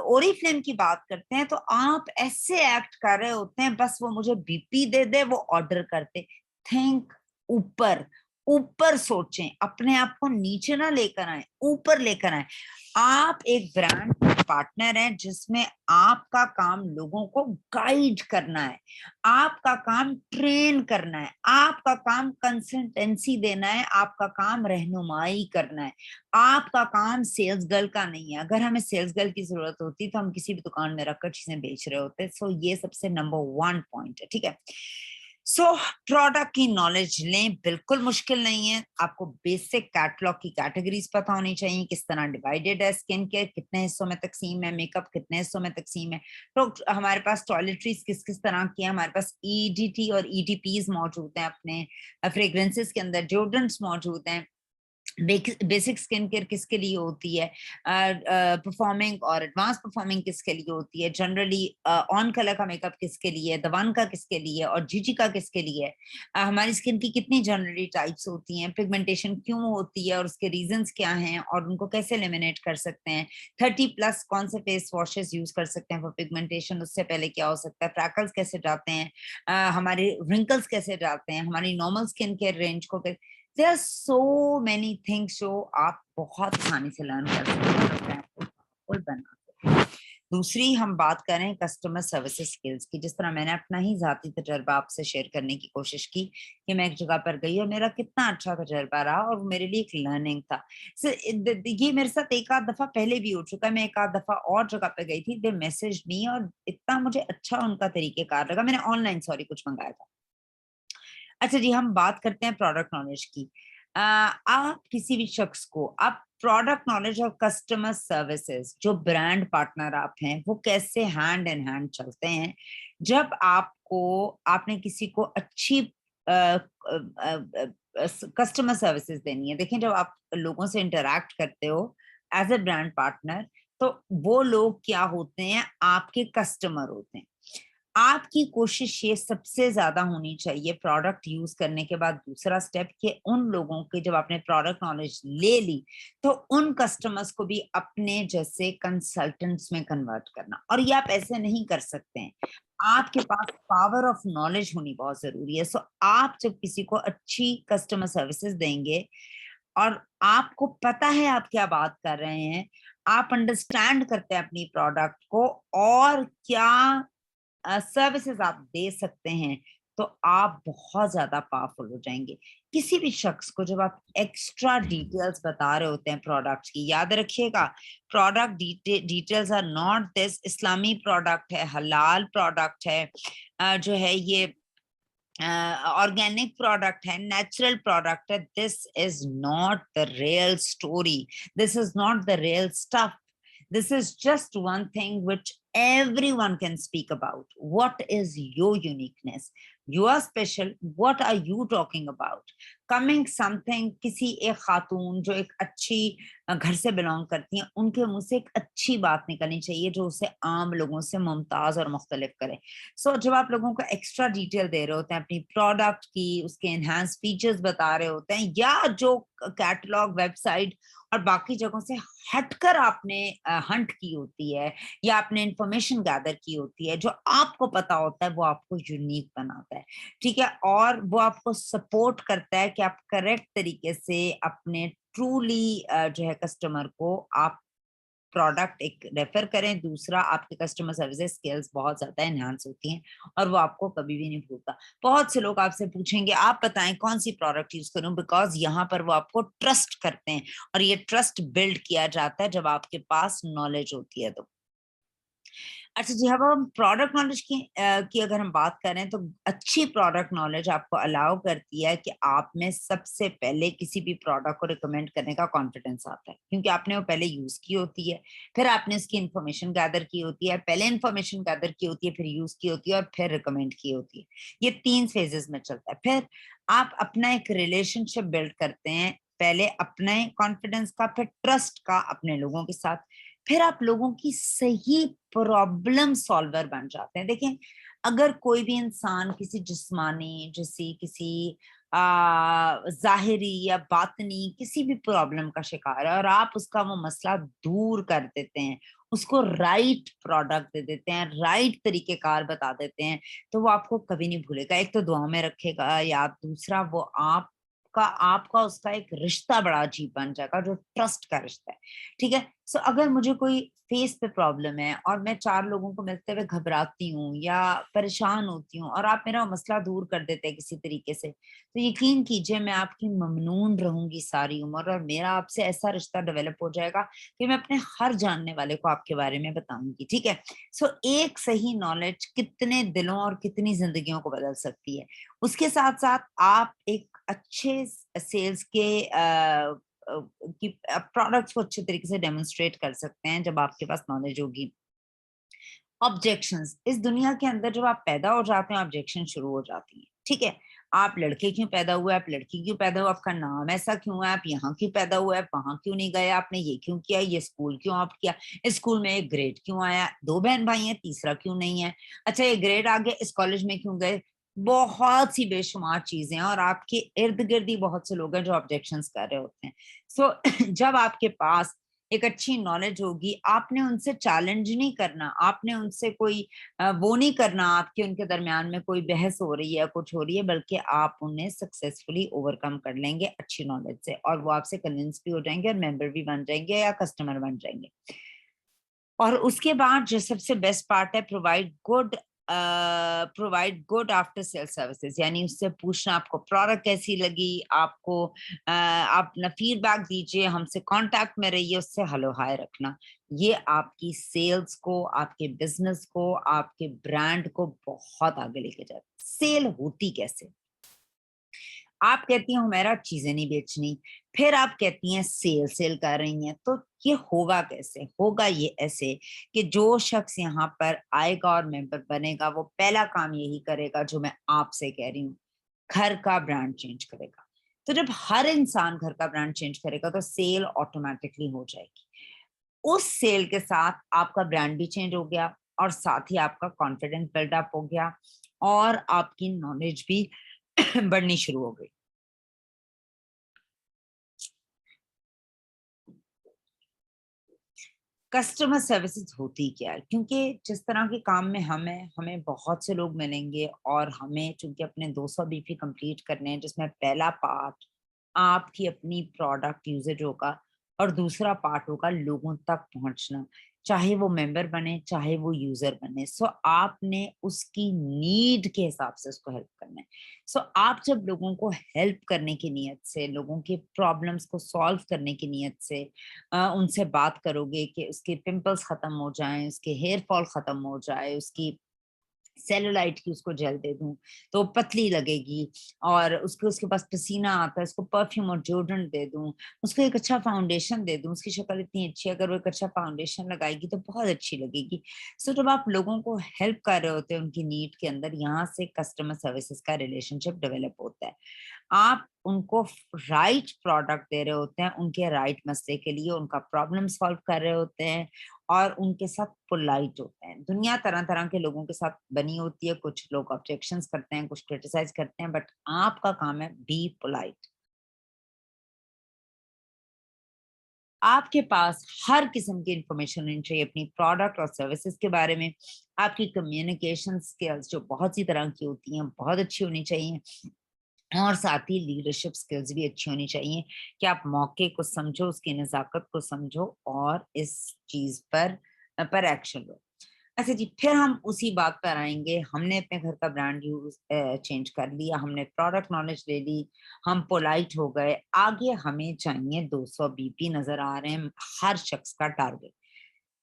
ओरिफ्लेम की बात करते हैं तो आप ऐसे एक्ट कर रहे होते हैं बस वो मुझे बीपी दे दे, वो ऑर्डर करते। थिंक ऊपर, ऊपर सोचें, अपने आप को नीचे ना लेकर आए, ऊपर लेकर आए। आप एक ब्रांड पार्टनर हैं जिसमें आपका काम लोगों को गाइड करना है, आपका काम ट्रेन करना है, आपका काम कंसल्टेंसी देना है, आपका काम रहनुमाई करना है। आपका काम सेल्स गर्ल का नहीं है। अगर हमें सेल्स गर्ल की जरूरत होती तो हम किसी भी दुकान में रखकर चीजें बेच रहे होते। ये सबसे नंबर 1 पॉइंट है, ठीक है। प्रोडक्ट की नॉलेज लें, बिल्कुल मुश्किल नहीं है। आपको बेसिक कैटलॉग की कैटेगरीज पता होनी चाहिए, किस तरह डिवाइडेड है स्किन केयर, कितने हिस्सों में तकसीम है, मेकअप कितने हिस्सों में तकसीम है, तो हमारे पास टॉयलेटरीज किस किस तरह की है, हमारे पास EDT और EDPs मौजूद हैं, अपने फ्रेग्रेंसेस के अंदर डिओड्रेंट्स मौजूद हैं, बेसिक स्किन केयर किसके लिए होती है, परफॉर्मिंग और एडवांस परफॉर्मिंग किसके लिए होती है, जनरली ऑन कलर का मेकअप किसके लिए है, दवान का किसके लिए और जीजी का किसके लिए है, हमारी स्किन की कितनी जनरली टाइप्स होती हैं, पिगमेंटेशन क्यों होती है और उसके रीजंस क्या हैं और उनको कैसे एलिमिनेट कर सकते हैं, 30+ कौन से फेस वॉशेस यूज कर सकते हैं फॉर पिगमेंटेशन, उससे पहले क्या हो सकता है, फ्रैकल्स कैसे जाते हैं, हमारे रिंकल्स कैसे जाते हैं, हमारी नॉर्मल स्किन केयर रेंज को। There are so many things जो आप बहुत आसानी से लर्न कर सकते हैं, बना सकते हैं। दूसरी हम बात करें कस्टमर सर्विस स्किल्स की, जिस तरह मैंने अपना ही जाती तजर्बा आपसे शेयर करने की कोशिश की कि मैं एक जगह पर गई और मेरा कितना अच्छा तजर्बा रहा और मेरे लिए एक लर्निंग था। ये मेरे साथ एक आध दफा पहले भी हो चुका है, मैं एक आध दफा और जगह पे गई थी, दे मैसेज मी और इतना मुझे अच्छा उनका तरीकेकार लगा। मैंने ऑनलाइन कुछ मंगाया था। अच्छा जी, हम बात करते हैं प्रोडक्ट नॉलेज की। आप किसी भी शख्स को आप प्रोडक्ट नॉलेज और कस्टमर सर्विसेज, जो ब्रांड पार्टनर आप हैं, वो कैसे हैंड इन हैंड चलते हैं। जब आपने किसी को अच्छी कस्टमर सर्विसेज देनी है, देखिए जब आप लोगों से इंटरेक्ट करते हो एज ए ब्रांड पार्टनर, तो वो लोग क्या होते हैं, आपके कस्टमर होते हैं। आपकी कोशिश ये सबसे ज्यादा होनी चाहिए प्रोडक्ट यूज करने के बाद दूसरा स्टेप, कि उन लोगों के, जब आपने प्रोडक्ट नॉलेज ले ली तो उन कस्टमर्स को भी अपने जैसे कंसल्टेंट्स में कन्वर्ट करना। और ये आप ऐसे नहीं कर सकते हैं, आपके पास पावर ऑफ नॉलेज होनी बहुत जरूरी है। सो आप जब किसी को अच्छी कस्टमर सर्विसेज देंगे और आपको पता है आप क्या बात कर रहे हैं, आप अंडरस्टैंड करते हैं अपनी प्रोडक्ट को और क्या सर्विसेज आप दे सकते हैं, तो आप बहुत ज्यादा पावरफुल हो जाएंगे। किसी भी शख्स को जब आप एक्स्ट्रा डिटेल्स बता रहे होते हैं प्रोडक्ट की, याद रखिएगा product details are not this इस्लामी प्रोडक्ट है, हलाल प्रोडक्ट है, जो है ये ऑर्गेनिक प्रोडक्ट है, नेचुरल प्रोडक्ट है। This is not the real story, this is not the real stuff, this is just one thing which everyone can speak about. What is your uniqueness? You are special. What are you talking about? Coming something, किसी एक खातून जो एक अच्छी घर से बिलोंग करती हैं, उनके मुंह से एक अच्छी बात निकलनी चाहिए जो उसे आम लोगों से मुमताज और मुख्तलिफ करे। सो जब आप लोगों को एक्स्ट्रा डिटेल दे रहे होते हैं अपनी प्रोडक्ट की, उसके एनहांस फीचर्स बता रहे होते हैं, या जो कैटलॉग, वेबसाइट और बाकी जगहों से हटकर आपने हंट की होती है या आपने इंफॉर्मेशन गैदर की होती है, जो आपको पता होता है, वो आपको यूनिक बनाता है। ठीक है, और वो आपको सपोर्ट करता है कि आप करेक्ट तरीके से अपने ट्रूली जो है कस्टमर को आप प्रोडक्ट एक रेफर करें। दूसरा, आपके कस्टमर सर्विस स्किल्स बहुत ज्यादा एनहांस होती हैं और वो आपको कभी भी नहीं भूलता। बहुत से लोग आपसे पूछेंगे आप बताएं कौन सी प्रोडक्ट यूज करूं, बिकॉज यहाँ पर वो आपको ट्रस्ट करते हैं और ये ट्रस्ट बिल्ड किया जाता है जब आपके पास नॉलेज होती है। तो अच्छा जी, अब हम प्रोडक्ट नॉलेज की अगर हम बात करें तो अच्छी प्रोडक्ट नॉलेज आपको अलाउ करती है कि आप में सबसे पहले किसी भी प्रोडक्ट को रिकमेंड करने का कॉन्फिडेंस आता है, क्योंकि आपने वो पहले यूज की होती है, फिर आपने उसकी इंफॉर्मेशन गैदर की होती है, पहले इंफॉर्मेशन गैदर की होती है, फिर यूज की होती है और फिर रिकमेंड की होती है। ये 3 फेजेस में चलता है। फिर आप अपना एक रिलेशनशिप बिल्ड करते हैं, पहले अपने कॉन्फिडेंस का, फिर ट्रस्ट का अपने लोगों के साथ, फिर आप लोगों की सही प्रॉब्लम सॉल्वर बन जाते हैं। देखें, अगर कोई भी इंसान किसी जिस्मानी, जैसी किसी जाहिरी या बातनी किसी भी प्रॉब्लम का शिकार है और आप उसका वो मसला दूर कर देते हैं, उसको राइट प्रोडक्ट दे देते हैं, राइट तरीकेकार बता देते हैं, तो वो आपको कभी नहीं भूलेगा। एक तो दुआ में रखेगा याद, दूसरा वो आपका उसका एक रिश्ता बड़ा अजीब बन जाएगा जो ट्रस्ट का रिश्ता है। ठीक है, सो अगर मुझे कोई फेस पे प्रॉब्लम है और मैं 4 लोगों को मिलते हुए घबराती हूँ या परेशान होती हूँ और आप मेरा मसला दूर कर देते हैं किसी तरीके से, तो यकीन कीजिए मैं आपकी ममनून रहूंगी सारी उम्र और मेरा आपसे ऐसा रिश्ता डेवलप हो जाएगा कि मैं अपने हर जानने वाले को आपके बारे में बताऊंगी। ठीक है, सो एक सही नॉलेज कितने दिलों और कितनी जिंदगियों को बदल सकती है। उसके साथ साथ आप एक अच्छे सेल्स के कि प्रोडक्ट्स को अच्छे तरीके से डेमोन्स्ट्रेट कर सकते हैं जब आपके पास नॉलेज होगी। ऑब्जेक्शंस, इस दुनिया के अंदर जब आप पैदा हो जाते हैं ऑब्जेक्शन शुरू हो जाती है। ठीक है, आप लड़के क्यों पैदा हुए, आप लड़की क्यों पैदा हुआ, आपका नाम ऐसा क्यों है, आप यहाँ क्यों पैदा हुए, आप वहां क्यों नहीं गए, आपने ये क्यों किया, ये स्कूल क्यों आप किया, इस स्कूल में एक ग्रेड क्यों आया, 2 बहन भाई हैं तीसरा क्यों नहीं है, अच्छा ये ग्रेड आ गया, इस कॉलेज में क्यों गए। बहुत सी बेशुमार चीजें हैं और आपके इर्द गिर्द ही बहुत से लोग हैं जो ऑब्जेक्शंस कर रहे होते हैं। सो जब आपके पास एक अच्छी नॉलेज होगी, आपने उनसे चैलेंज नहीं करना, आपने उनसे कोई वो नहीं करना, आपके उनके दरमियान में कोई बहस हो रही है, कुछ हो रही है, बल्कि आप उन्हें सक्सेसफुली ओवरकम कर लेंगे अच्छी नॉलेज से और वो आपसे कन्विंस भी हो जाएंगे और मेंबर भी बन जाएंगे या कस्टमर बन जाएंगे। और उसके बाद जो सबसे बेस्ट पार्ट है, provide good after sale services, यानी उससे पूछना आपको प्रोडक्ट कैसी लगी, आपको आप ना फीडबैक दीजिए, हमसे कांटेक्ट में रहिए, उससे हेलो हाय रखना। ये आपकी सेल्स को, आपके बिजनेस को, आपके ब्रांड को बहुत आगे लेके जाता है। सेल होती कैसे? आप कहती हैं हुमैरा चीजें नहीं बेचनी, फिर आप कहती हैं सेल सेल कर रही हैं, तो ये होगा कैसे? होगा ये ऐसे कि जो शख्स यहाँ पर आएगा और मेंबर बनेगा, वो पहला काम यही करेगा जो मैं आपसे कह रही हूँ, घर का ब्रांड चेंज करेगा। तो जब हर इंसान घर का ब्रांड चेंज करेगा तो सेल ऑटोमेटिकली हो जाएगी। उस सेल के साथ आपका ब्रांड भी चेंज हो गया, और साथ ही आपका कॉन्फिडेंस बिल्डअप हो गया और आपकी नॉलेज भी बढ़नी शुरू हो गई। कस्टमर सर्विसेज होती क्या है? क्योंकि जिस तरह के काम में हम हैं, हमें बहुत से लोग मिलेंगे और हमें चूँकि अपने 200 बीपी कंप्लीट करने हैं, जिसमें पहला पार्ट आपकी अपनी प्रोडक्ट यूसेज होगा और दूसरा पार्ट होगा लोगों तक पहुँचना। चाहे वो मेंबर बने, चाहे वो यूज़र बने। सो आपने उसकी नीड के हिसाब से उसको हेल्प करना है। सो आप जब लोगों को हेल्प करने की नीयत से, लोगों के प्रॉब्लम्स को सॉल्व करने की नीयत से उनसे बात करोगे कि उसके पिंपल्स खत्म हो जाएँ, उसके हेयर फॉल खत्म हो जाए, उसकी सेलुलाइट की उसको जेल दे दूँ, तो पतली लगेगी और उसको उसके पास पसीना आता है, उसको परफ्यूम और डिओड्रेंट दे दूँ, उसको एक अच्छा फाउंडेशन दे दूँ, उसकी शक्ल इतनी अच्छी है, अगर वो एक अच्छा फाउंडेशन लगाएगी तो बहुत अच्छी लगेगी। सो जब आप लोगों को हेल्प कर रहे होते हैं उनकी नीड के अंदर, यहाँ से कस्टमर सर्विसेज़ का रिलेशनशिप डेवलप होता है। आप उनको राइट प्रोडक्ट दे रहे होते हैं, उनके राइट मसले के लिए, उनका प्रॉब्लम सॉल्व कर रहे होते हैं और उनके साथ पोलाइट होते हैं। दुनिया तरह-तरह के लोगों के साथ बनी होती है, कुछ लोग ऑब्जेक्शंस करते हैं, कुछ क्रिटिसाइज़ करते हैं, बट आपका काम है बी पोलाइट। आपके पास हर किस्म की इन्फॉर्मेशन होनी चाहिए अपनी प्रोडक्ट और सर्विसेज के बारे में। आपकी कम्युनिकेशन स्किल्स जो बहुत सी तरह की होती हैं, बहुत अच्छी होनी चाहिए। और साथ ही लीडरशिप स्किल्स भी अच्छी होनी चाहिए कि आप मौके को समझो, उसकी नज़ाकत को समझो और इस चीज़ पर एक्शन लो। अच्छा जी, फिर हम उसी बात पर आएँगे, हमने अपने घर का ब्रांड चेंज कर लिया, हमने प्रोडक्ट नॉलेज ले ली, हम पोलाइट हो गए, आगे हमें चाहिए 200 बीपी नज़र आ रहे हैं हर शख्स का टारगेट।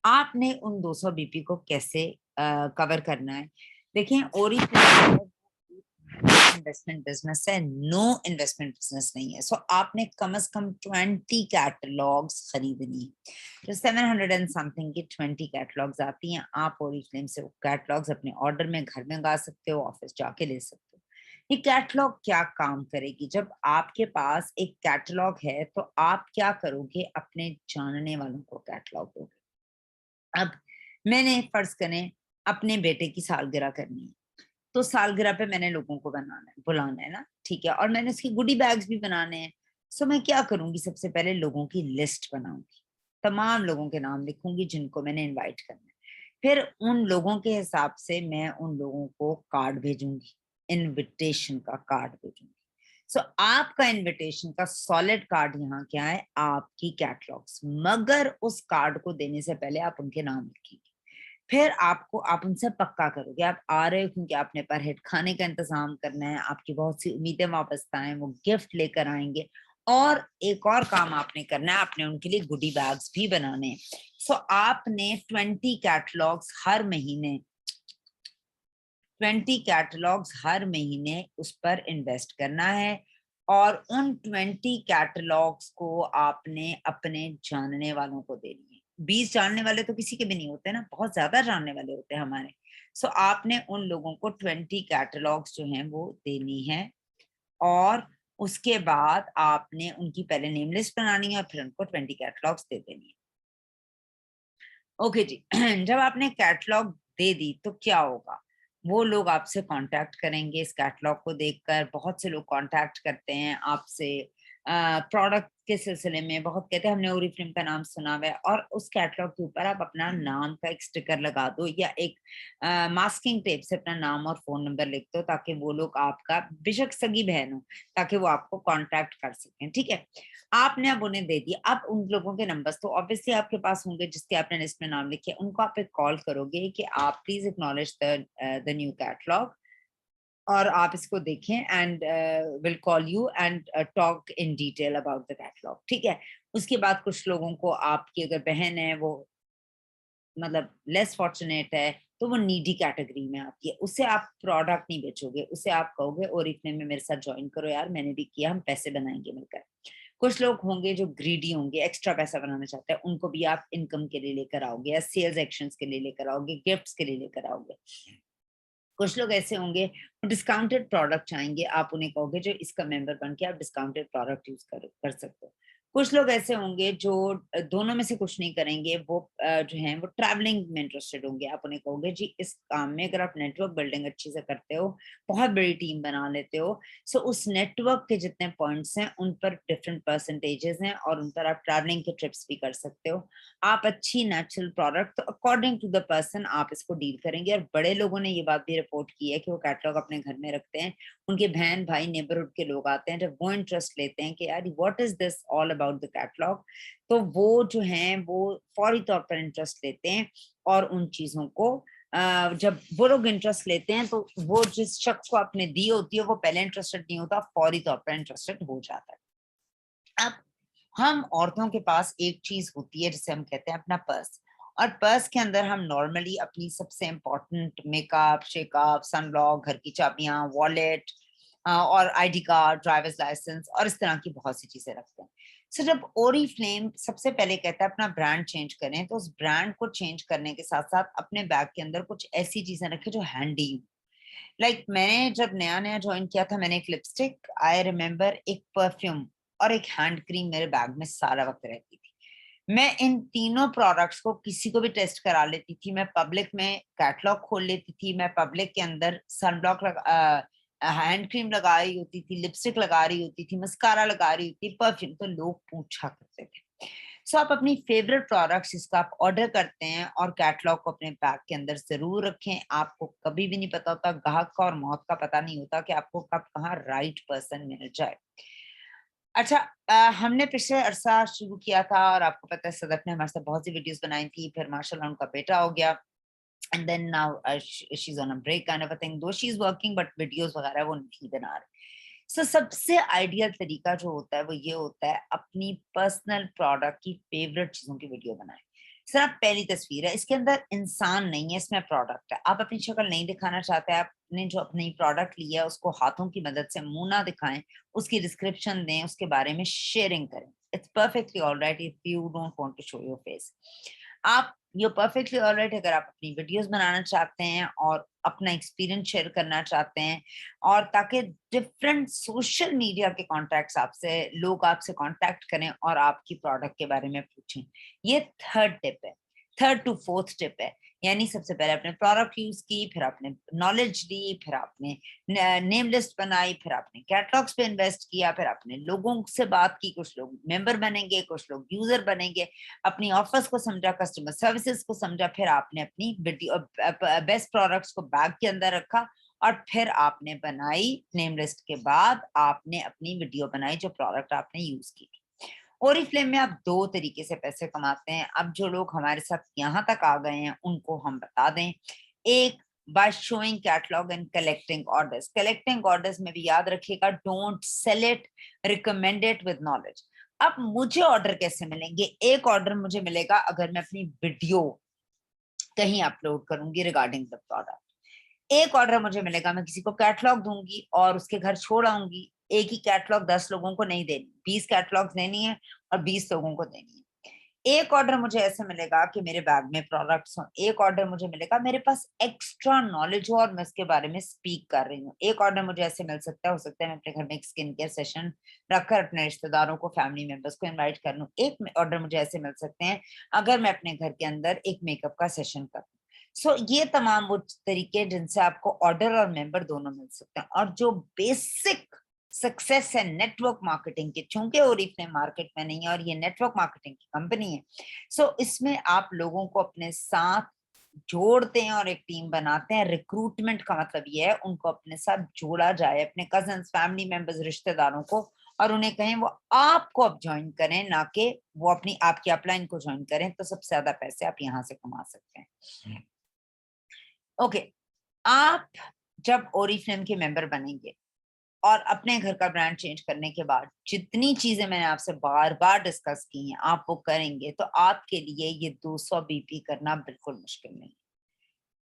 आपने उन 200 बीपी को कैसे कवर करना है? देखिए ओरिफ्लेम इन्वेस्टमेंट बिज़नेस है, नो इन्वेस्टमेंट बिज़नेस नहीं है। सो आपने कम से कम 20 कैटलॉग्स खरीदनी है। तो 700 एंड समथिंग की 20 कैटलॉग्स आती हैं। आप ओरिफ्लेम से वो कैटलॉग्स अपने ऑर्डर में घर में गा सकते हो, ऑफिस जाके ले सकते हो। ये कैटलॉग क्या काम करेगी? जब आपके पास एक कैटलॉग है, तो आप क्या करोगे? अपने जानने वालों को कैटलॉग दोगे। अब मैंने फर्ज़ करें अपने बेटे की सालगिरह करनी है, तो सालगिरह पे मैंने लोगों को बनाना है बुलाना है ना, ठीक है? और मैंने उसकी गुडी बैग्स भी बनाने हैं। सो मैं क्या करूँगी सबसे पहले लोगों की लिस्ट बनाऊँगी। तमाम लोगों के नाम लिखूँगी जिनको मैंने इनवाइट करना है। फिर उन लोगों के हिसाब से मैं उन लोगों को कार्ड भेजूँगी, इन्विटेशन का कार्ड भेजूँगी। सो आपका इन्विटेशन का सॉलिड कार्ड यहाँ क्या है? आपकी कैटलॉग्स। मगर उस कार्ड को देने से पहले आप उनके नाम लिखेंगे। फिर आप उनसे पक्का करोगे, आप आ रहे हो क्योंकि आपने पर हेड खाने का इंतज़ाम करना है, आपकी बहुत सी उम्मीदें वापस आएँ, वो गिफ्ट लेकर आएँगे और एक और काम आपने करना है, आपने उनके लिए गुडी बैग्स भी बनाने हैं। सो आपने 20 कैटलॉग्स हर महीने उस पर इन्वेस्ट करना है और उन 20 कैटलॉग्स को आपने अपने जानने वालों को देनी है। 20 जानने वाले तो किसी के भी नहीं होते ना, बहुत ज़्यादा जानने वाले होते हैं हमारे। सो आपने उन लोगों को 20 कैटलॉग्स जो हैं वो देनी है और उसके बाद आपने उनकी पहले नेम लिस्ट बनानी है और फिर उनको 20 कैटलॉग्स दे देनी है। ओके जी। जब आपने कैटलॉग दे दी तो क्या होगा? वो लोग आपसे कांटेक्ट करेंगे इस कैटलॉग को देखकर, बहुत से लोग कांटेक्ट करते हैं आपसे प्रोडक्ट के सिलसिले में, बहुत कहते हैं हमने ओरिफ्लेम का नाम सुना हुआ है और उस कैटलॉग के ऊपर आप अपना नाम का एक स्टिकर लगा दो या एक मास्किंग टेप से अपना नाम और फ़ोन नंबर लिख दो ताकि वो लोग आपका बेशक सगी बहन हो, ताकि वो आपको कांटेक्ट कर सकें, ठीक है? आपने अब उन्हें दे दिया। अब उन लोगों के नंबर्स तो ऑब्वियसली आपके पास होंगे जिसके आपने लिस्ट में नाम लिखे। उनको आप एक कॉल करोगे कि आप please acknowledge the new catalogue और आप इसको देखें and will call you and talk in detail about the catalogue, ठीक है? उसके बाद कुछ लोगों को आपकी अगर बहन है वो मतलब लेस फॉर्च्यूनेट है, तो वो नीडी कैटेगरी में आती है। उससे आप प्रोडक्ट नहीं बेचोगे, उससे आप कहोगे और इतने में मेरे साथ जॉइन करो यार, मैंने भी किया, हम पैसे बनाएँगे मिलकर। कुछ लोग होंगे जो ग्रीडी होंगे, एक्स्ट्रा पैसा बनाना चाहते हैं, उनको भी आप इनकम के लिए लेकर आओगे या सेल्स एक्शंस के लिए लेकर आओगे, गिफ्ट्स के लिए लेकर आओगे। कुछ लोग ऐसे होंगे, वो डिस्काउंटेड प्रोडक्ट चाहेंगे, आप उन्हें कहोगे जो इसका मेंबर बन के आप डिस्काउंटेड प्रोडक्ट यूज़ कर सकते हो। कुछ लोग ऐसे होंगे जो दोनों में से कुछ नहीं करेंगे, वो जो है वो ट्रैवलिंग में इंटरेस्टेड होंगे। आप उन्हें कहोगे जी इस काम में अगर आप नेटवर्क बिल्डिंग अच्छी से करते हो, बहुत बड़ी टीम बना लेते हो, सो उस नेटवर्क के जितने पॉइंट्स हैं उन पर डिफरेंट परसेंटेजेस हैं और उन पर आप ट्रैवलिंग के ट्रिप्स भी कर सकते हो। आप अच्छी नेचुरल प्रोडक्ट, तो अकॉर्डिंग टू द पर्सन आप इसको डील करेंगे। और बड़े लोगों ने ये बात भी रिपोर्ट की है कि वो कैटलॉग अपने घर में रखते हैं, उनके बहन भाई नेबरहुड के लोग आते हैं, जब वो इंटरेस्ट लेते हैं कि यार what is this all about the catalogue, तो वो जो हैं वो फौरी तौर पर इंटरेस्ट लेते हैं। और उन चीजों को जब वो लोग इंटरेस्ट लेते हैं तो वो जिस शख्स को आपने दी होती है वो पहले इंटरेस्टेड नहीं होता, फौरी तौर पर इंटरेस्टेड हो जाता है। अब हम औरतों के पास एक चीज होती है जिसे हम कहते हैं अपना पर्स, और पर्स के अंदर हम नॉर्मली अपनी सबसे इम्पोर्टेंट मेकअप, शेकअप, सनब्लॉक, घर की चाबियां, वॉलेट और आईडी कार्ड, ड्राइवर्स लाइसेंस और इस तरह की बहुत सी चीजें रखते हैं। सो जब ओरिफ्लेम सबसे पहले कहता है अपना ब्रांड चेंज करें, तो उस ब्रांड को चेंज करने के साथ साथ अपने बैग के अंदर कुछ ऐसी चीजें रखें जो हैंडी। मैंने जब नया नया ज्वाइन किया था, मैंने एक लिपस्टिक, आई रिमेम्बर एक परफ्यूम और एक हैंड क्रीम मेरे बैग में सारा वक्त रहती थी। मैं इन तीनों प्रोडक्ट्स को किसी को भी टेस्ट करा लेती थी। मैं पब्लिक में कैटलॉग खोल लेती थी, मैं पब्लिक के अंदर सनब्लॉक हैंड क्रीम लगा रही होती थी, लिपस्टिक लगा रही होती थी, मस्कारा लगा रही होती, परफ्यूम, तो लोग पूछा करते थे। सो आप अपनी फेवरेट प्रोडक्ट्स जिसका आप ऑर्डर करते हैं और कैटलॉग को अपने बैग के अंदर जरूर रखें। आपको कभी भी नहीं पता होता, ग्राहक का और मौत का पता नहीं होता कि आपको कब कहाँ राइट पर्सन मिल जाए। अच्छा, हमने पिछले अरसा शुरू किया था और आपको पता है सदफ ने हमारे साथ बहुत सी वीडियोस बनाई थी, फिर माशाल्लाह उनका बेटा हो गया, and then now she is on a break kind of a thing, though she is working but videos वगैरह वो नहीं बना रहे। सो सबसे आइडियल तरीका जो होता है वो ये होता है अपनी पर्सनल प्रोडक्ट की फेवरेट चीजों की वीडियो बनाएं। सर आप पहली तस्वीर है, इसके अंदर इंसान नहीं है, इसमें प्रोडक्ट है। आप अपनी शक्ल नहीं दिखाना चाहते, आपने जो अपनी प्रोडक्ट लिया है उसको हाथों की मदद से मुंह ना दिखाएं, उसकी डिस्क्रिप्शन दें, उसके बारे में शेयरिंग करें। It's perfectly alright if you don't want to show your face. आप ये परफेक्टली ऑलराइट अगर आप अपनी वीडियोस बनाना चाहते हैं और अपना एक्सपीरियंस शेयर करना चाहते हैं, और ताकि डिफरेंट सोशल मीडिया के कॉन्टैक्ट्स आपसे, लोग आपसे कांटेक्ट करें और आपकी प्रोडक्ट के बारे में पूछें। ये थर्ड टिप है, थर्ड टू फोर्थ टिप है। यानी सबसे पहले आपने प्रोडक्ट यूज की, फिर आपने नॉलेज दी, फिर आपने नेम लिस्ट बनाई, फिर आपने कैटलॉग्स पे इन्वेस्ट किया, फिर आपने लोगों से बात की, कुछ लोग मेंबर बनेंगे, कुछ लोग यूजर बनेंगे, अपनी ऑफर्स को समझा, कस्टमर सर्विसेज को समझा, फिर आपने अपनी बेस्ट प्रोडक्ट्स को बैग के अंदर रखा, और फिर आपने बनाई नेम लिस्ट के बाद आपने अपनी वीडियो बनाई जो प्रोडक्ट आपने यूज की। ओरिफ्लेम में आप दो तरीके से पैसे कमाते हैं। अब जो लोग हमारे साथ यहाँ तक आ गए हैं उनको हम बता दें। एक, by showing catalogue and collecting orders. Collecting orders में भी याद रखिएगा, don't sell it, recommend it with knowledge. अब मुझे ऑर्डर कैसे मिलेंगे? एक ऑर्डर मुझे मिलेगा अगर मैं अपनी वीडियो कहीं अपलोड करूंगी रिगार्डिंग द प्रोडक्ट। एक ऑर्डर मुझे मिलेगा, मैं किसी को कैटलॉग दूंगी और उसके घर छोड़ आऊंगी। एक ही कैटलॉग 10 लोगों को नहीं देनी, 20 कैटलॉग देनी है और 20 लोगों को देनी है। एक ऑर्डर मुझे ऐसे मिलेगा कि मेरे बैग में प्रोडक्ट्स हो। एक ऑर्डर मुझे मिलेगा मेरे पास एक्स्ट्रा नॉलेज हो और मैं इसके बारे में स्पीक कर रही हूँ। एक ऑर्डर मुझे ऐसे मिल सकता है, हो सकता है मैं अपने घर में एक स्किन केयर सेशन रखकर अपने रिश्तेदारों को, फैमिली मेंबर्स को इनवाइट कर लूँ। एक ऑर्डर मुझे ऐसे मिल सकते हैं अगर मैं अपने घर के अंदर एक मेकअप का सेशन कर। सो ये तमाम वो तरीके जिनसे आपको ऑर्डर और मेंबर दोनों मिल सकते हैं। और जो बेसिक सक्सेस है नेटवर्क मार्केटिंग के, चूंकि ओरिफ्लेम मार्केट में नहीं है और ये नेटवर्क मार्केटिंग की कंपनी है, सो इसमें आप लोगों को अपने साथ जोड़ते हैं और एक टीम बनाते हैं। रिक्रूटमेंट का मतलब ये है उनको अपने साथ जोड़ा जाए, अपने कजन्स, फैमिली मेंबर्स, रिश्तेदारों को, और उन्हें कहें वो आपको अब ज्वाइन करें, ना कि वो अपनी आपकी अपलाइन को ज्वाइन करें। तो सबसे ज्यादा पैसे आप यहाँ से कमा सकते हैं। ओके, आप जब ओरिफ्लेम के मेंबर बनेंगे और अपने घर का ब्रांड चेंज करने के बाद जितनी चीजें मैंने आपसे बार बार डिस्कस की हैं आप वो करेंगे, तो आपके लिए ये 200 बीपी करना बिल्कुल मुश्किल नहीं।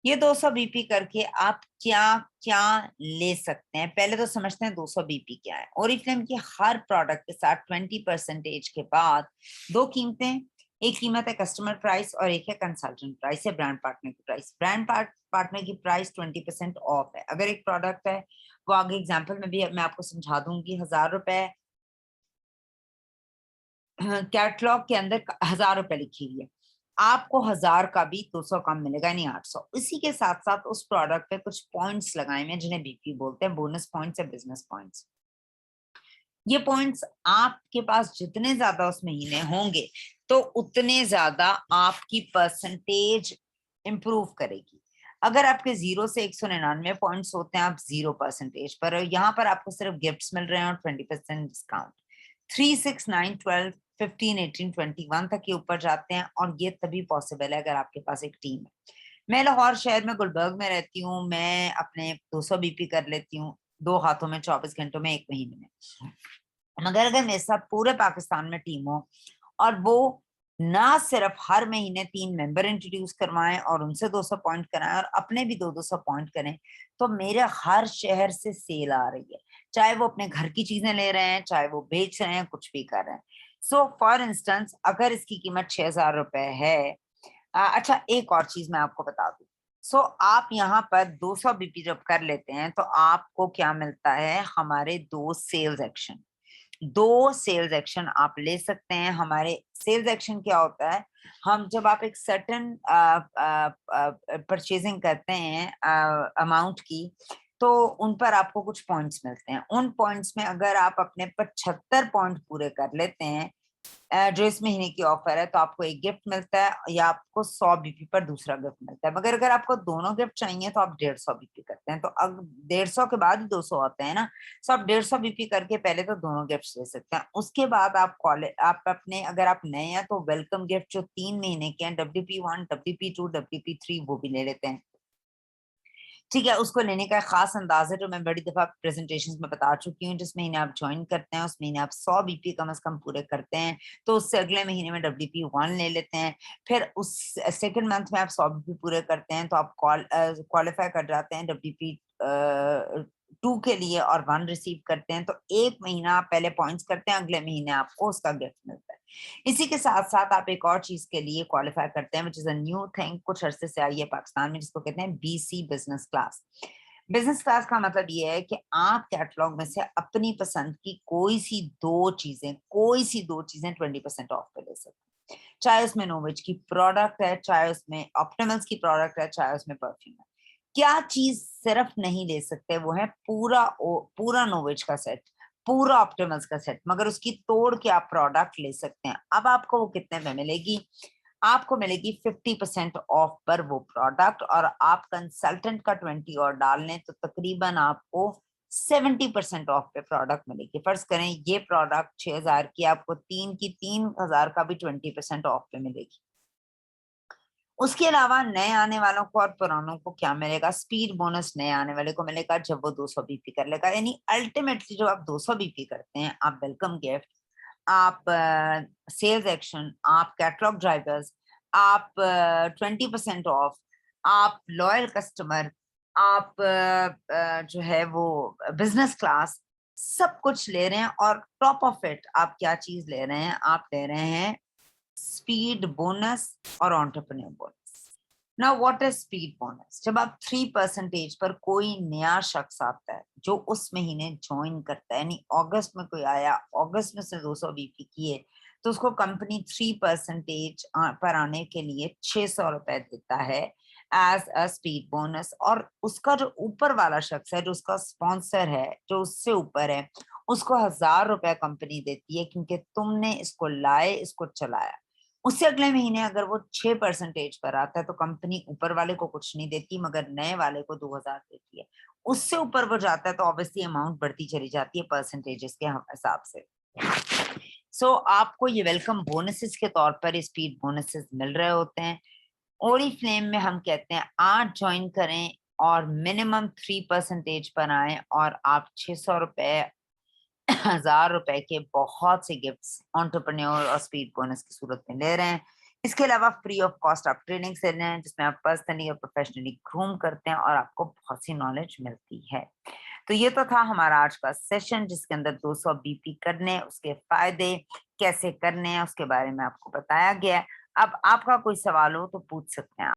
ये 200 बीपी करके आप क्या क्या ले सकते हैं, पहले तो समझते हैं 200 बीपी क्या है। ओरिफ्लेम की हर प्रोडक्ट के साथ 20% के बाद दो कीमतें, एक कीमत है कस्टमर प्राइस और एक है कंसल्टेंट प्राइस या ब्रांड पार्टनर की प्राइस। ब्रांड पार्टनर की प्राइस 20% ऑफ है। अगर एक प्रोडक्ट है, वो आगे एग्जाम्पल में भी मैं आपको समझा दूंगी, 1000 रुपए कैटलॉग के अंदर 1000 रुपए लिखी हुई है, आपको 1000 का भी 200 कम मिलेगा, यानी 800। इसी के साथ साथ उस प्रोडक्ट पे कुछ पॉइंट्स लगाए हुए हैं जिन्हें बीपी बोलते हैं, बोनस पॉइंट्स या बिजनेस पॉइंट्स। ये पॉइंट्स आपके पास जितने ज्यादा उस महीने होंगे तो उतने ज्यादा आपकी परसेंटेज इंप्रूव करेगी। अगर आपके 0 से 199 पॉइंट्स होते हैं, आप 0% पर, यहाँ पर आपको सिर्फ गिफ्ट्स मिल रहे हैं और 20% डिस्काउंट। 3, 6, 9, 12, 15, 18, 21 तक के ऊपर जाते हैं, और ये तभी पॉसिबल है अगर आपके पास एक टीम है। मैं लाहौर शहर में गुलबर्ग में रहती हूँ, मैं अपने 200 बीपी कर लेती हूँ 2 हाथों में, 24 घंटों में, 1 महीने में। मगर अगर मेरे साथ पूरे पाकिस्तान में टीम हो और वो ना सिर्फ हर महीने 3 मेंबर इंट्रोड्यूस करवाएं और उनसे 200 पॉइंट कराएं और अपने भी 200 पॉइंट करें, तो मेरे हर शहर से सेल आ रही है, चाहे वो अपने घर की चीजें ले रहे हैं, चाहे वो बेच रहे हैं, कुछ भी कर रहे हैं। सो फॉर इंस्टेंस अगर इसकी कीमत 6000 रुपए है, अच्छा एक और चीज मैं आपको बता दूं। सो आप यहाँ पर 200 बीपी जब कर लेते हैं तो आपको क्या मिलता है, हमारे 2 सेल्स एक्शन। 2 सेल्स एक्शन आप ले सकते हैं। हमारे सेल्स एक्शन क्या होता है, हम जब आप एक सर्टन परचेजिंग करते हैं अमाउंट की, तो उन पर आपको कुछ पॉइंट्स मिलते हैं। उन पॉइंट्स में अगर आप अपने 75 पॉइंट पूरे कर लेते हैं, जो इस महीने की ऑफर है, तो आपको एक गिफ्ट मिलता है या आपको 100 बीपी पर दूसरा गिफ्ट मिलता है। मगर अगर आपको दोनों गिफ्ट चाहिए तो आप 150 बीपी करते हैं, तो अब 150 के बाद ही 200 आते हैं ना। सो आप 150 बीपी करके पहले तो दोनों गिफ्ट ले सकते हैं। उसके बाद आप कॉलेज, आप अपने, अगर आप नए हैं तो वेलकम गिफ्ट जो 3 महीने के हैं, WP1, WP2, WP3, वो भी ले लेते हैं। ठीक है, उसको लेने का एक खास अंदाज है जो मैं बड़ी दफा प्रेजेंटेशंस में बता चुकी हूँ। जिस महीने आप ज्वाइन करते हैं उस महीने आप 100 बीपी कम से कम पूरे करते हैं, तो उससे अगले महीने में WP1 ले लेते हैं। फिर उस सेकंड मंथ में आप 100 बीपी पूरे करते हैं तो आप क्वालिफाई कर जाते हैं WP2 के लिए, और 1 रिसीव करते हैं। तो एक महीना आप पहले पॉइंट्स करते हैं, अगले महीने आपको उसका गिफ्ट मिलता है। इसी के साथ साथ आप एक और चीज के लिए क्वालिफाई करते हैं, which is a new thing, कुछ अरसे से आई है पाकिस्तान में, जिसको कहते हैं BC business class. Business class का मतलब ये है कि आप कैटलॉग में से अपनी पसंद की कोई सी दो चीजें 20% ऑफ पे ले सकते हैं। चाहे उसमें नोवेज की प्रोडक्ट है, चाहे उसमें ऑप्टिमल्स की प्रोडक्ट है, चाहे उसमें परफ्यूम है। क्या चीज सिर्फ नहीं ले सकते, वो है पूरा नोवेज का सेट, पूरा ऑप्टिमल्स का सेट, मगर उसकी तोड़ के आप प्रोडक्ट ले सकते हैं। अब आपको वो कितने में मिलेगी, आपको मिलेगी 50% ऑफ पर वो प्रोडक्ट, और आप कंसल्टेंट का 20 और डाल लें तो तकरीबन आपको 70% ऑफ पे प्रोडक्ट मिलेगी। फर्ज करें ये प्रोडक्ट 6000 की, आपको 3000 का भी 20% ऑफ पे मिलेगी। उसके अलावा नए आने वालों को और पुरानों को क्या मिलेगा, स्पीड बोनस नए आने वाले को मिलेगा जब वो 200 बीपी कर लेगा। यानी अल्टीमेटली जब आप 200 बीपी करते हैं, आप वेलकम गिफ्ट, आप सेल्स एक्शन, आप कैटलॉग ड्राइवर्स, आप 20% ऑफ, आप लॉयल कस्टमर, आप जो है वो बिजनेस क्लास, सब कुछ ले रहे हैं। और टॉप ऑफ इट आप क्या चीज ले रहे हैं, आप ले रहे हैं स्पीड बोनस और entrepreneur bonus. Now what is speed bonus, जब आप 3% पर कोई नया शख्स आता है जो उस महीने ज्वाइन करता है, यानी अगस्त में कोई आया, अगस्त में से 200 बीपी किए, तो उसको कंपनी 3% पर आने के लिए 600 रुपए देता है एज अ स्पीड बोनस। और उसका जो ऊपर वाला शख्स है, जो उसका स्पॉन्सर है, जो उससे ऊपर है, उसको 1000 रुपए कंपनी देती है, क्योंकि तुमने इसको लाए, इसको चलाया। उससे अगले महीने अगर वो 6% पर आता है तो कंपनी ऊपर वाले को कुछ नहीं देती, मगर नए वाले को 2000 देती है। उससे ऊपर वो जाता है तो ऑब्वियसली अमाउंट बढ़ती चली जाती है परसेंटेजेस के हिसाब से। सो आपको ये वेलकम बोनसेस के तौर पर स्पीड बोनसेस मिल रहे होते हैं। ओरी फ्लेम में हम कहते हैं 8 ज्वाइन करें और मिनिमम 3% पर आए, और आप 600 रुपए, 1000 रुपए के बहुत से गिफ्ट्स एंटरप्रेन्योर और स्पीड बोनस की सूरत में ले रहे हैं। इसके अलावा फ्री ऑफ कॉस्ट आप ट्रेनिंग से रहे हैं, जिसमें आप पर्सनली और प्रोफेशनली ग्रूम करते हैं और आपको बहुत सी नॉलेज मिलती है। तो ये तो था हमारा आज का सेशन, जिसके अंदर 200 बीपी करने, उसके फायदे कैसे करने हैं, उसके बारे में आपको बताया गया है। अब आपका कोई सवाल हो तो पूछ सकते हैं आप।